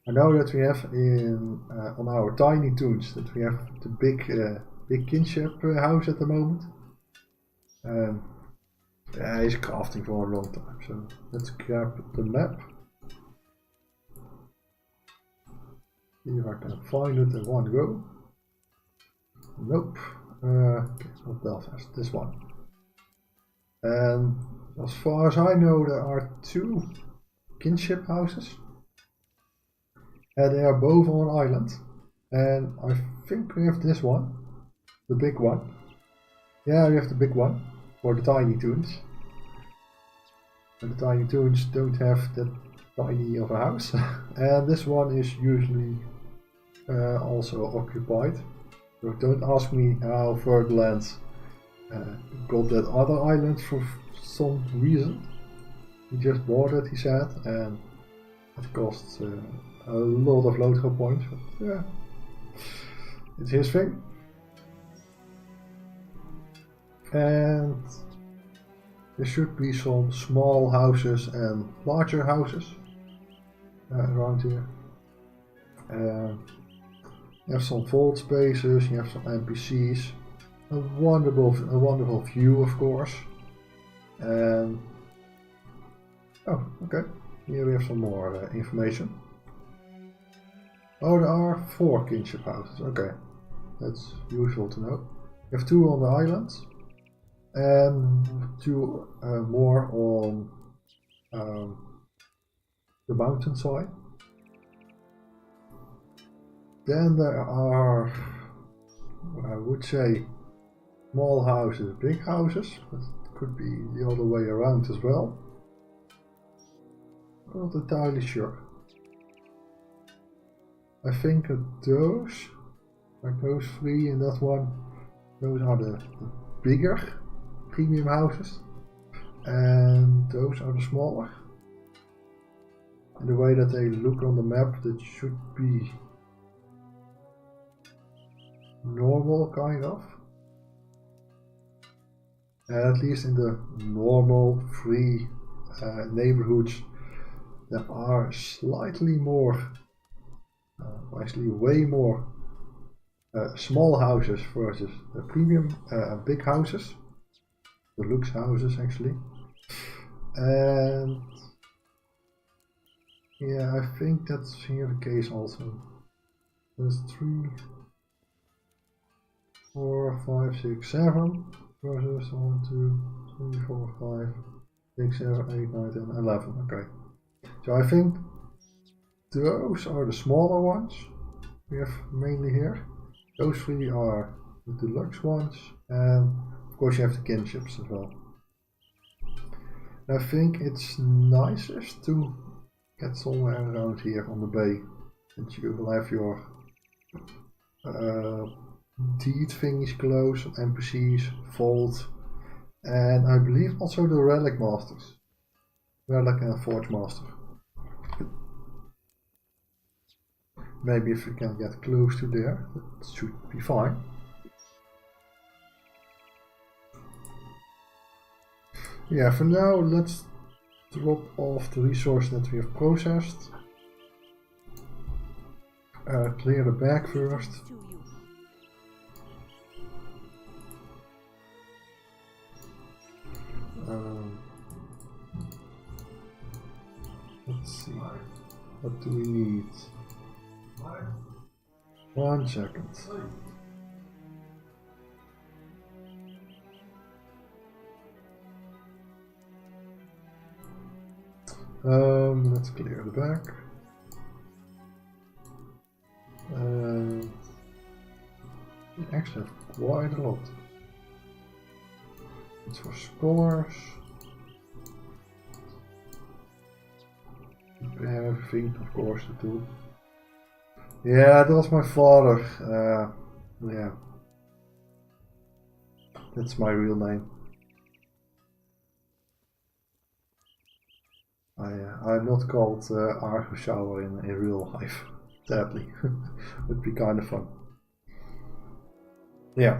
I know that we have in on our tiny toons that we have the big kinship house at the moment. Yeah, he's crafting for a long time, so let's grab the map. See if I can find it in one go. Nope. Okay, it's not Belfast, this one. And as far as I know, there are 2 kinship houses. And they are both on an island. And I think we have this one, the big one. Yeah, we have the big one for the tiny toons. And the tiny toons don't have that tiny of a house. And this one is usually also occupied. So don't ask me how Ferdinand got that other island for some reason. He just bought it, he said, and it costs a lot of LOTRO points. But yeah, it's his thing. And there should be some small houses and larger houses around here. You have some vault spaces, you have some NPCs, a wonderful view, of course. And oh, okay, here we have some more information. Oh, there are 4 kinship houses. Okay, that's useful to know. You have 2 on the islands, and 2 more on the mountainside. Then there are, I would say, small houses, big houses, but it could be the other way around as well. I'm not entirely sure. I think that those, like those three and that one, those are the bigger premium houses, and those are the smaller. And the way that they look on the map, that should be normal, kind of. At least in the normal free neighborhoods, there are slightly more, actually way more small houses versus the premium big houses, deluxe houses actually. And yeah, I think that's here the case also. There's 3, 4, 5, 6, 7 versus 1, 2, 3, 4, 5, 6, 7, 8, 9, 10, 11. Okay. So I think those are the smaller ones we have mainly here. Those 3 are the deluxe ones, and of course you have the kinships as well. I think it's nicest to get somewhere around here on the bay, and you will have your deed thingies close, NPCs, vault, and I believe also the relic masters, relic and forge master. Maybe if we can get close to there, that should be fine. Yeah, for now let's drop off the resource that we have processed. Clear the bag first. Let's see, what do we need? 1 second. Let's clear the back. We actually have quite a lot. It's for scholars. Prepare everything, of course, to do. Yeah, that was my father. Yeah. That's my real name. I'm not called Argusauer in real life, sadly. Would be kind of fun. Yeah.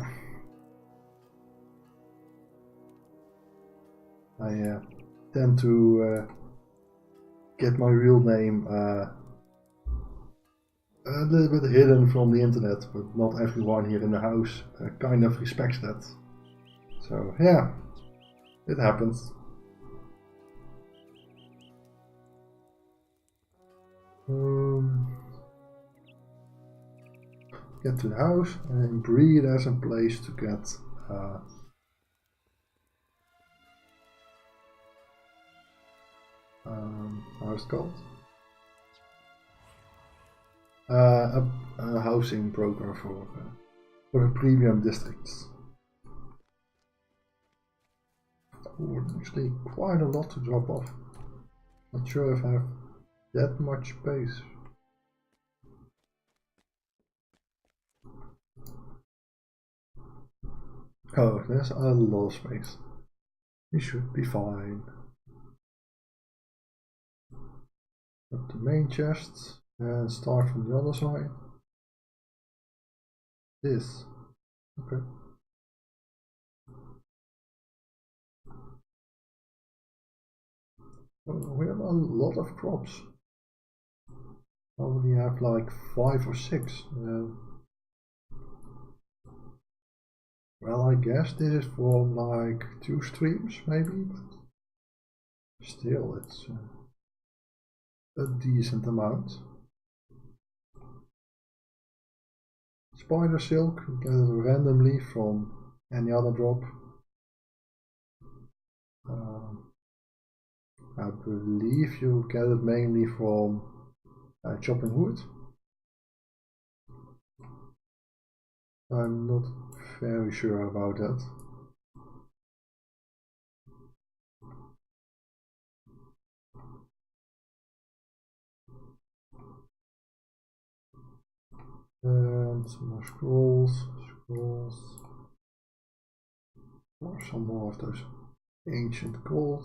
I tend to get my real name a little bit hidden from the internet, but not everyone here in the house kind of respects that. So yeah, it happens. Get to the house, and in Bree there's a place to get how's it called? A housing broker for the premium districts. Ooh, actually quite a lot to drop off. Not sure if I have that much space. Oh, there's a lot of space. We should be fine. Up the main chests and start from the other side. This. Okay. We have a lot of crops. Probably have like 5 or 6. Well, I guess this is from like 2 streams, maybe, but still, it's a decent amount. Spider silk, you get it randomly from any other drop. I believe you get it mainly from chopping wood. I'm not very sure about that. some more scrolls. Or some more of those ancient iron.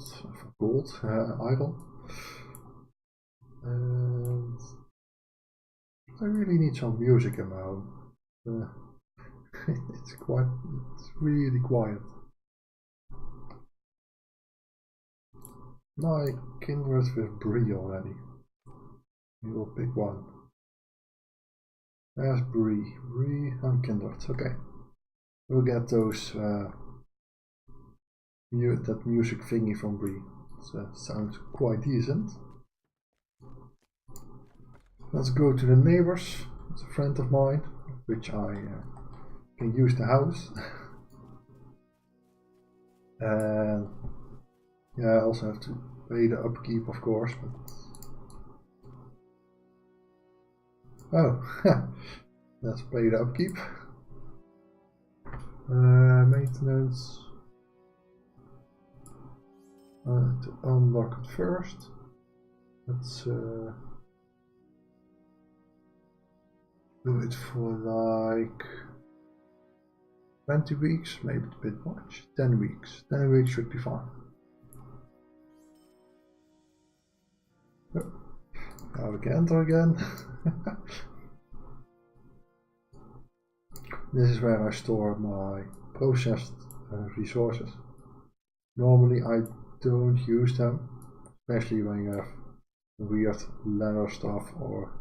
And I really need some music in my home. It's really quiet. My kindred with Bree already. We will pick one. There's Bree. Bree and kindred. Okay. We'll get those that music thingy from Bree. Sounds quite decent. Let's go to the neighbors. It's a friend of mine, which I can use the house. And yeah, I also have to pay the upkeep, of course. But oh, let's pay the upkeep. Maintenance. To unlock it first. Let's do it for like 20 weeks, maybe a bit much. 10 weeks. 10 weeks should be fine. Oh, now we can enter again. This is where I store my processed resources. Normally I don't use them, especially when you have weird leather stuff or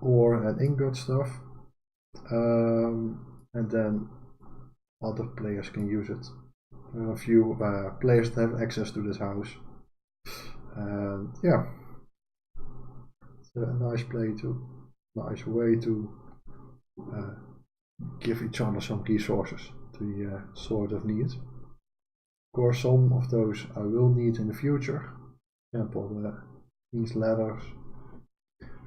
ore and ingot stuff, and then other players can use it. There are a few players that have access to this house, and yeah, it's a nice way to give each other some resources we sort of need. Of course, some of those I will need in the future. For example, these ladders.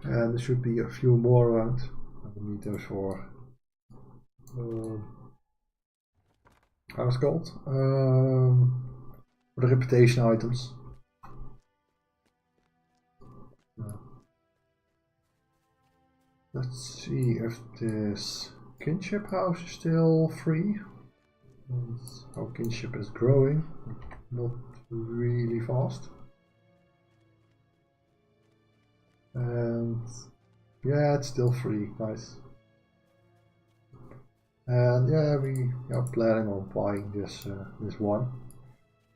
And there should be a few more around. I will need those for how it's called? For the reputation items. Let's see if this kinship house is still free. Our kinship is growing, not really fast. And yeah, it's still free, nice. And yeah, we are planning on buying this one.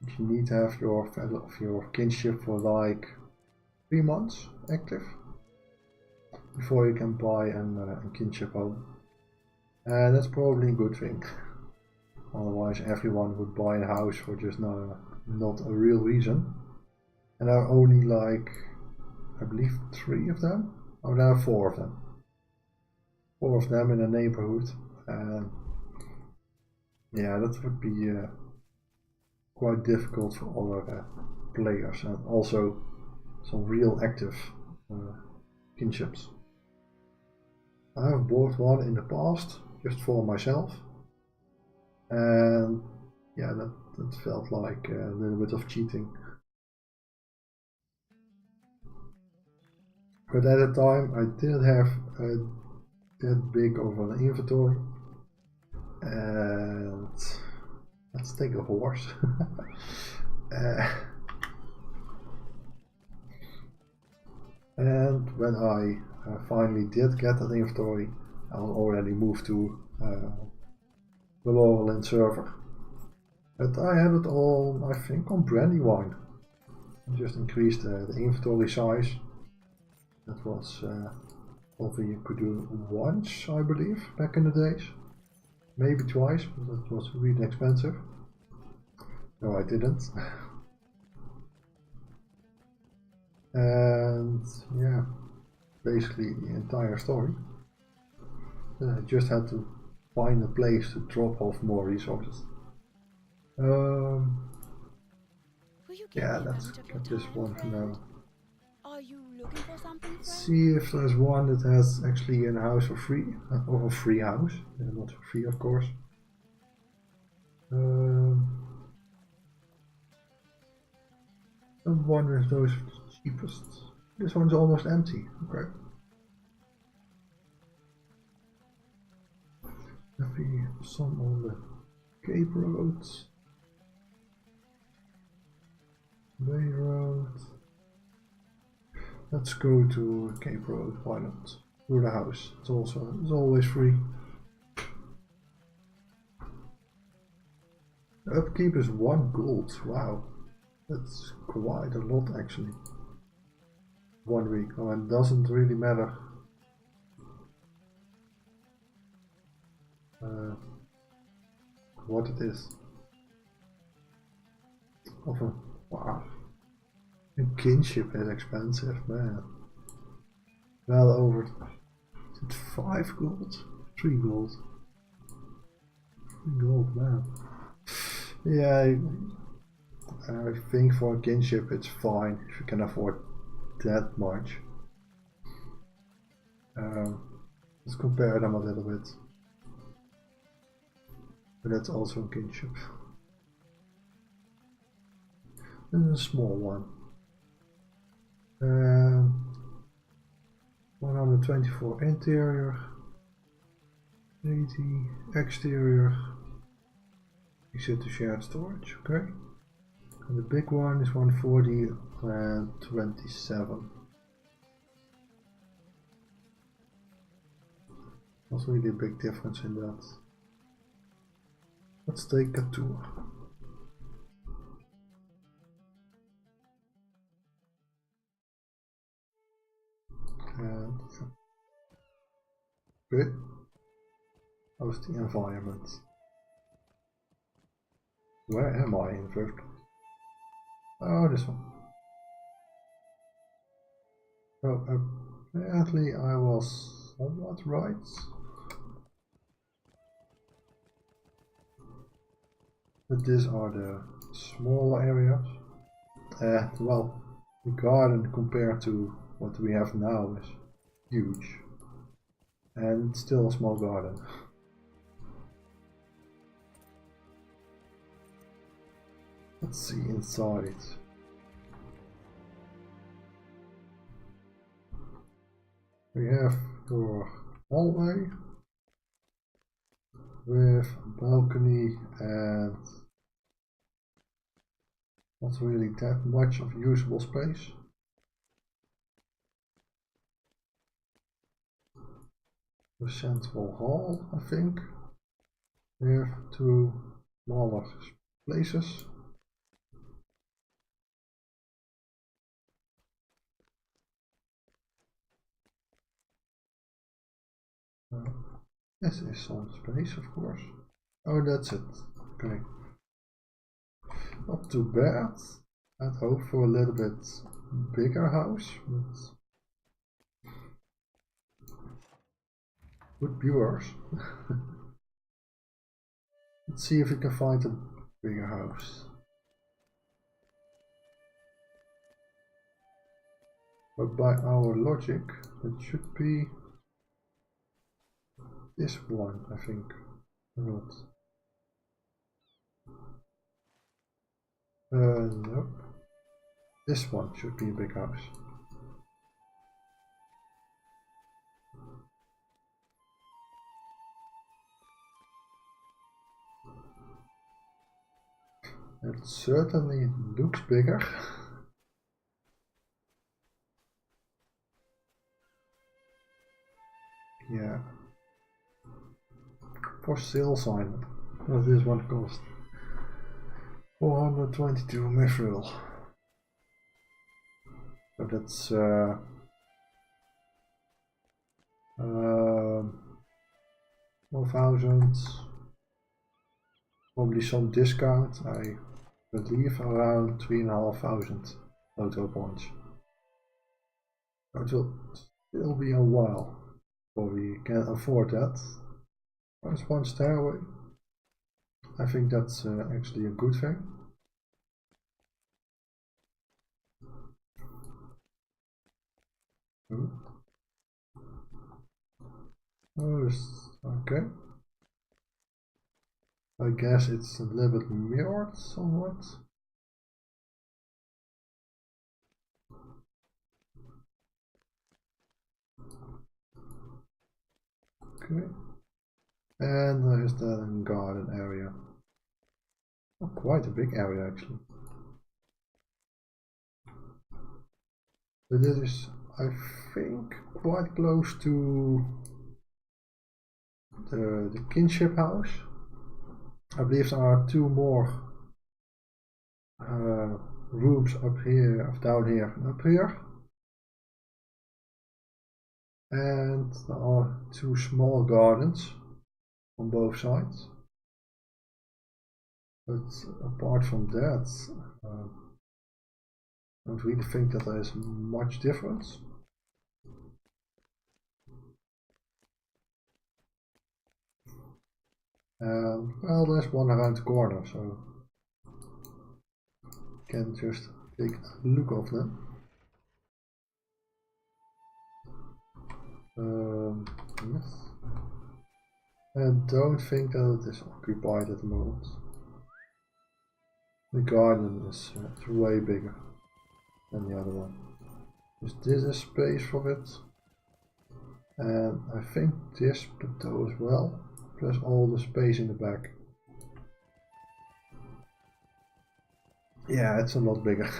But you need to have your kinship for like 3 months active before you can buy a kinship home. And that's probably a good thing. Otherwise everyone would buy a house for just not a real reason. And there are only like, I believe 3 of them. Oh, there are 4 of them. 4 of them in a neighborhood. And yeah, that would be quite difficult for other players, and also some real active kinships. I have bought one in the past just for myself, and yeah, that felt like a little bit of cheating. But at the time I didn't have that big of an inventory. And let's take a horse. And when I finally did get that inventory, I already moved to the Laurel server. But I had it all, I think, on Brandywine. I just increased the inventory size. That was something you could do once, I believe, back in the days. Maybe twice, but that was really expensive. No, I didn't. And yeah, basically the entire story. I just had to find a place to drop off more resources. Yeah, let's get this one for now. Are you looking for something, friend? See if there's one that has actually a house for free, or a free house, not for free of course. And one with those cheapest. This one's almost empty. Okay. Maybe some on the Cape Road, Bay Road. Let's go to Cape Road, why not? Through the house. It's always free. The upkeep is 1 gold. Wow. That's quite a lot actually. 1 week. Oh, it doesn't really matter. What it is. Wow. A kinship is expensive, man. Well over. Is it 5 gold? 3 gold. 3 gold, man. Yeah, I think for a kinship it's fine if you can afford that much. Let's compare them a little bit. But that's also a kinship. This is a small one. 124 interior, 80 exterior. Exit to shared storage, okay. And the big one is 140 and 27. Not really a big difference in that. Let's take a tour. And good. How's the environment? Where am I in the first place? Oh, this one. Oh, apparently I was somewhat right. But these are the smaller areas. Well, the garden compared to what we have now is huge. And still a small garden. Let's see inside. We have your hallway with a balcony and not really that much of usable space. The central hall, I think. We have 2 smaller places. This is some space, of course. Oh, that's it. Okay. Not too bad. I'd hope for a little bit bigger house, but would be worse. Let's see if we can find a bigger house. But by our logic, it should be this one, I think. Not. Nope. This one should be a big house. It certainly looks bigger. Yeah. For sale sign. What does this one cost? 422 mithril. So that's 4,000. Probably some discount. I believe around 3,500 LOTRO points. It will still be a while before we can afford that. There's one stairway. I think that's actually a good thing. Oh, okay. I guess it's a little bit mirrored somewhat. Okay. And there is the garden area. Oh, quite a big area actually. But this is, I think, quite close to the kinship house. I believe there are two more rooms up here, down here, and up here. And there are two small gardens on both sides. But apart from that, I don't really think that there is much difference. Well, there's one around the corner, so you can just take a look of them. Yes. I don't think that it is occupied at the moment. The garden is way bigger than the other one. Just this is space for it. And I think this plateau as well, plus all the space in the back. Yeah, it's a lot bigger.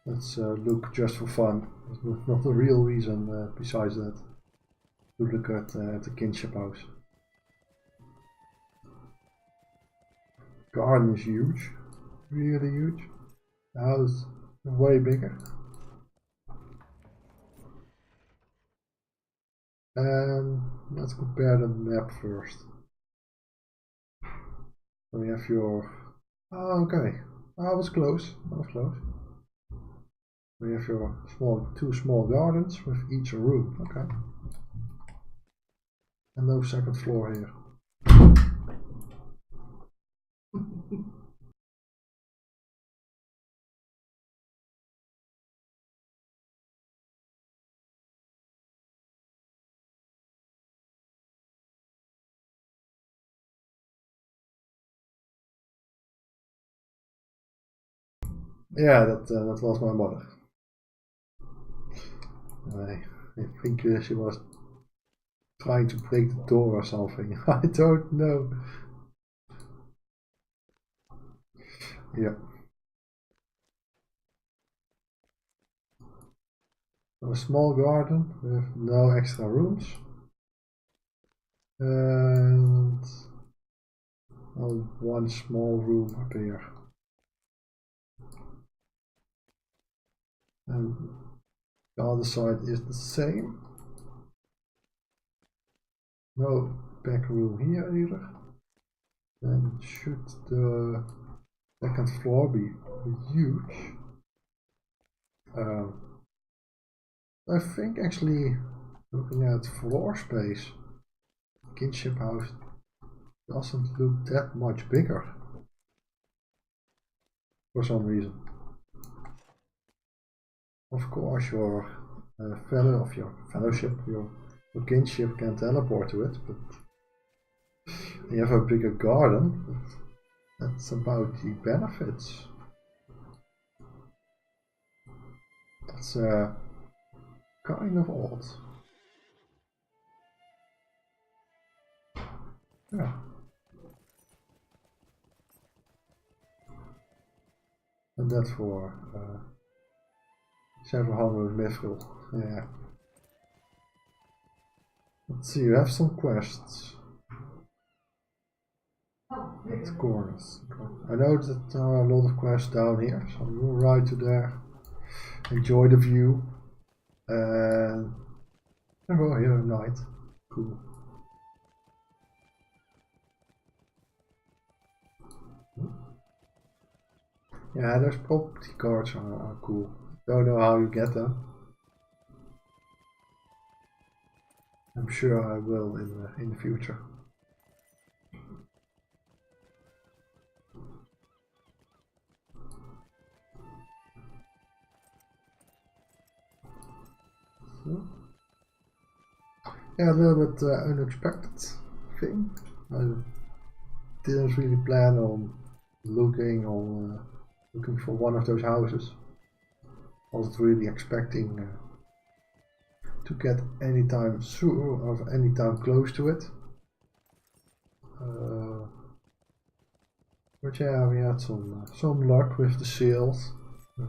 Let's look just for fun. There's not a real reason besides that to look at the kinship house. Garden is huge, really huge. The house is way bigger. And let's compare the map first. So we have your. Oh, okay. I was close. I was close. We have your two small gardens with each a room. Okay. And no second floor here. Yeah, that was my mother. I think she was trying to break the door or something. I don't know. Yeah. A small garden with no extra rooms. And one small room up here. And the other side is the same. No back room here either. Then should the second floor be huge? I think actually looking at floor space, kinship house doesn't look that much bigger for some reason. Of course, your fellow of your fellowship, your kinship can teleport to it, but you have a bigger garden. But that's about the benefits. That's kind of odd. Yeah. And that's for 700 mithril. Yeah. Let's see, you have some quests. At the corners. I know that there are a lot of quests down here, so we'll ride to there. Enjoy the view. And go here at night. Cool. Yeah, those property cards are cool. Don't know how you get them. I'm sure I will in the future. So, yeah, a little bit unexpected thing. I didn't really plan on looking for one of those houses. I wasn't really expecting to get anytime soon or anytime close to it. But yeah, we had some luck with the sales. We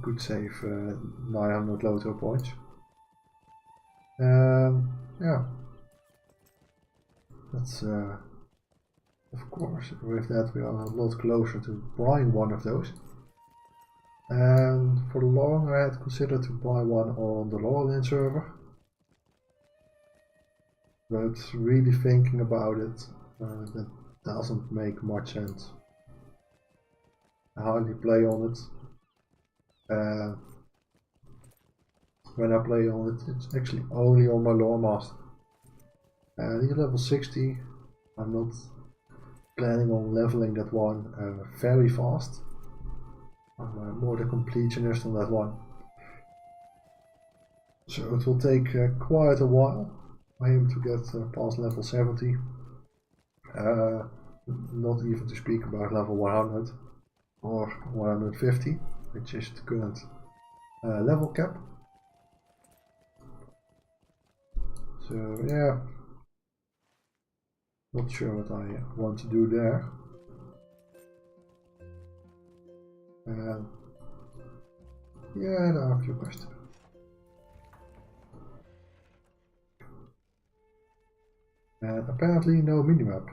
could save 900 LOTRO points. Yeah, that's of course, with that we are a lot closer to buying one of those. And for long I had considered to buy one on the Loremaster server. But really thinking about it, that doesn't make much sense. I hardly play on it. When I play on it, it's actually only on my Loremaster. He's level 60. I'm not planning on leveling that one very fast. I'm more the completionist on that one. So it will take quite a while. I aim to get past level 70. Not even to speak about level 100 or 150, which is the current level cap. So yeah, not sure what I want to do there. Yeah, there are a few questions. And apparently no minimap.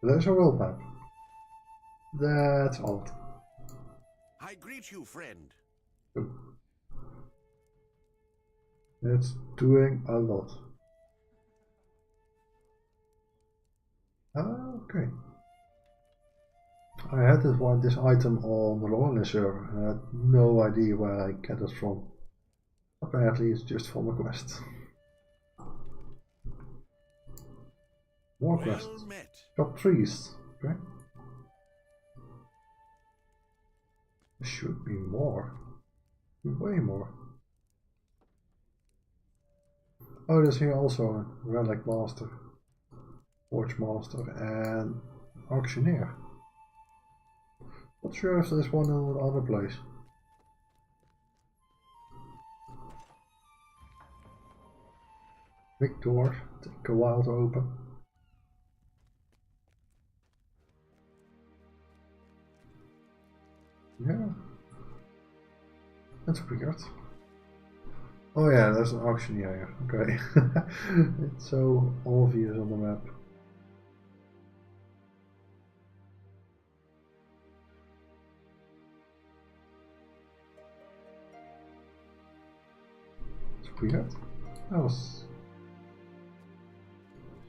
There's a world map. That's odd. I greet you, friend. Oh. It's doing a lot. Okay. I had this item on the Loremaster server and I had no idea where I get it from. Apparently it's just from a quest. More quests. Well met. Chop trees. Okay. There should be more. Way more. Oh, there's here also a relic master, forge master, and auctioneer. Not sure if there's one in another place. Big door, take a while to open. Yeah, that's weird. Oh yeah, there's an auctioneer here. Okay. It's so obvious on the map. It's weird. I was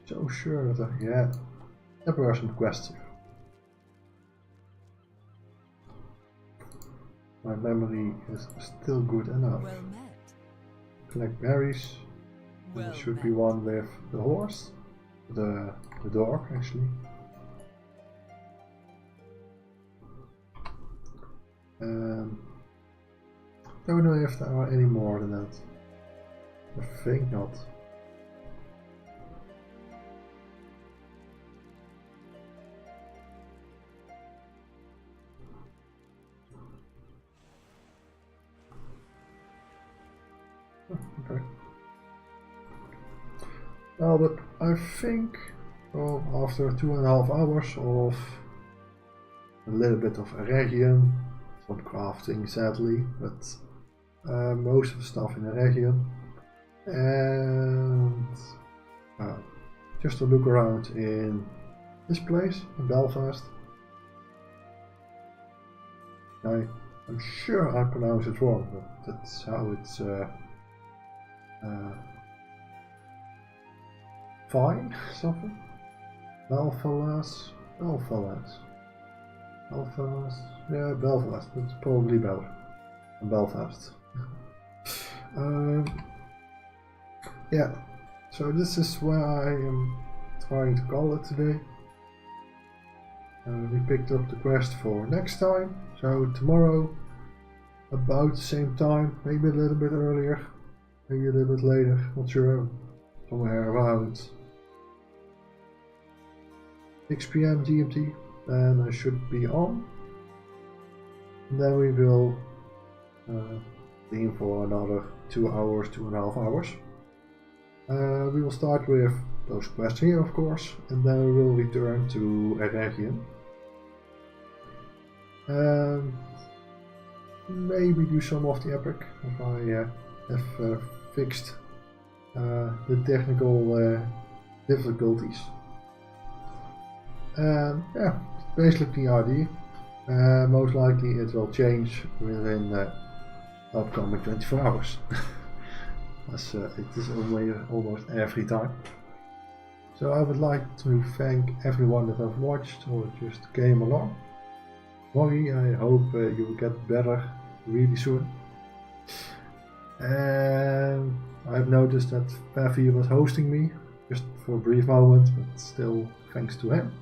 so sure that yeah, there were some quests here. My memory is still good enough. Well met. Collect berries. Well There should be met. one with the horse. The dog actually. Don't know if there are any more than that. I think not. Okay. Well, but I think after 2.5 hours of a little bit of Region, some crafting sadly, but most of the stuff in Region, and just a look around in this place in Belfast. I'm sure I pronounce it wrong, but that's how it's fine, something. Belfast, yeah, Belfast, that's probably better than Belfast. Yeah, so this is where I am trying to call it today. We picked up the quest for next time, so tomorrow about the same time, maybe a little bit earlier, maybe a little bit later, not sure, somewhere around 6 PM GMT, then I should be on. And then we will theme for another 2 hours, 2.5 hours. We will start with those quests here, of course, and then we will return to Eregion. Maybe do some of the epic if I have fixed the technical difficulties. Yeah, basically the idea. Most likely it will change within the upcoming 24 hours. As it is almost every time. So I would like to thank everyone that have watched or just came along. Molly, I hope you will get better really soon. And I've noticed that Pavi was hosting me just for a brief moment, but still thanks to him.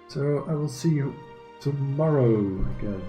So I will see you tomorrow again.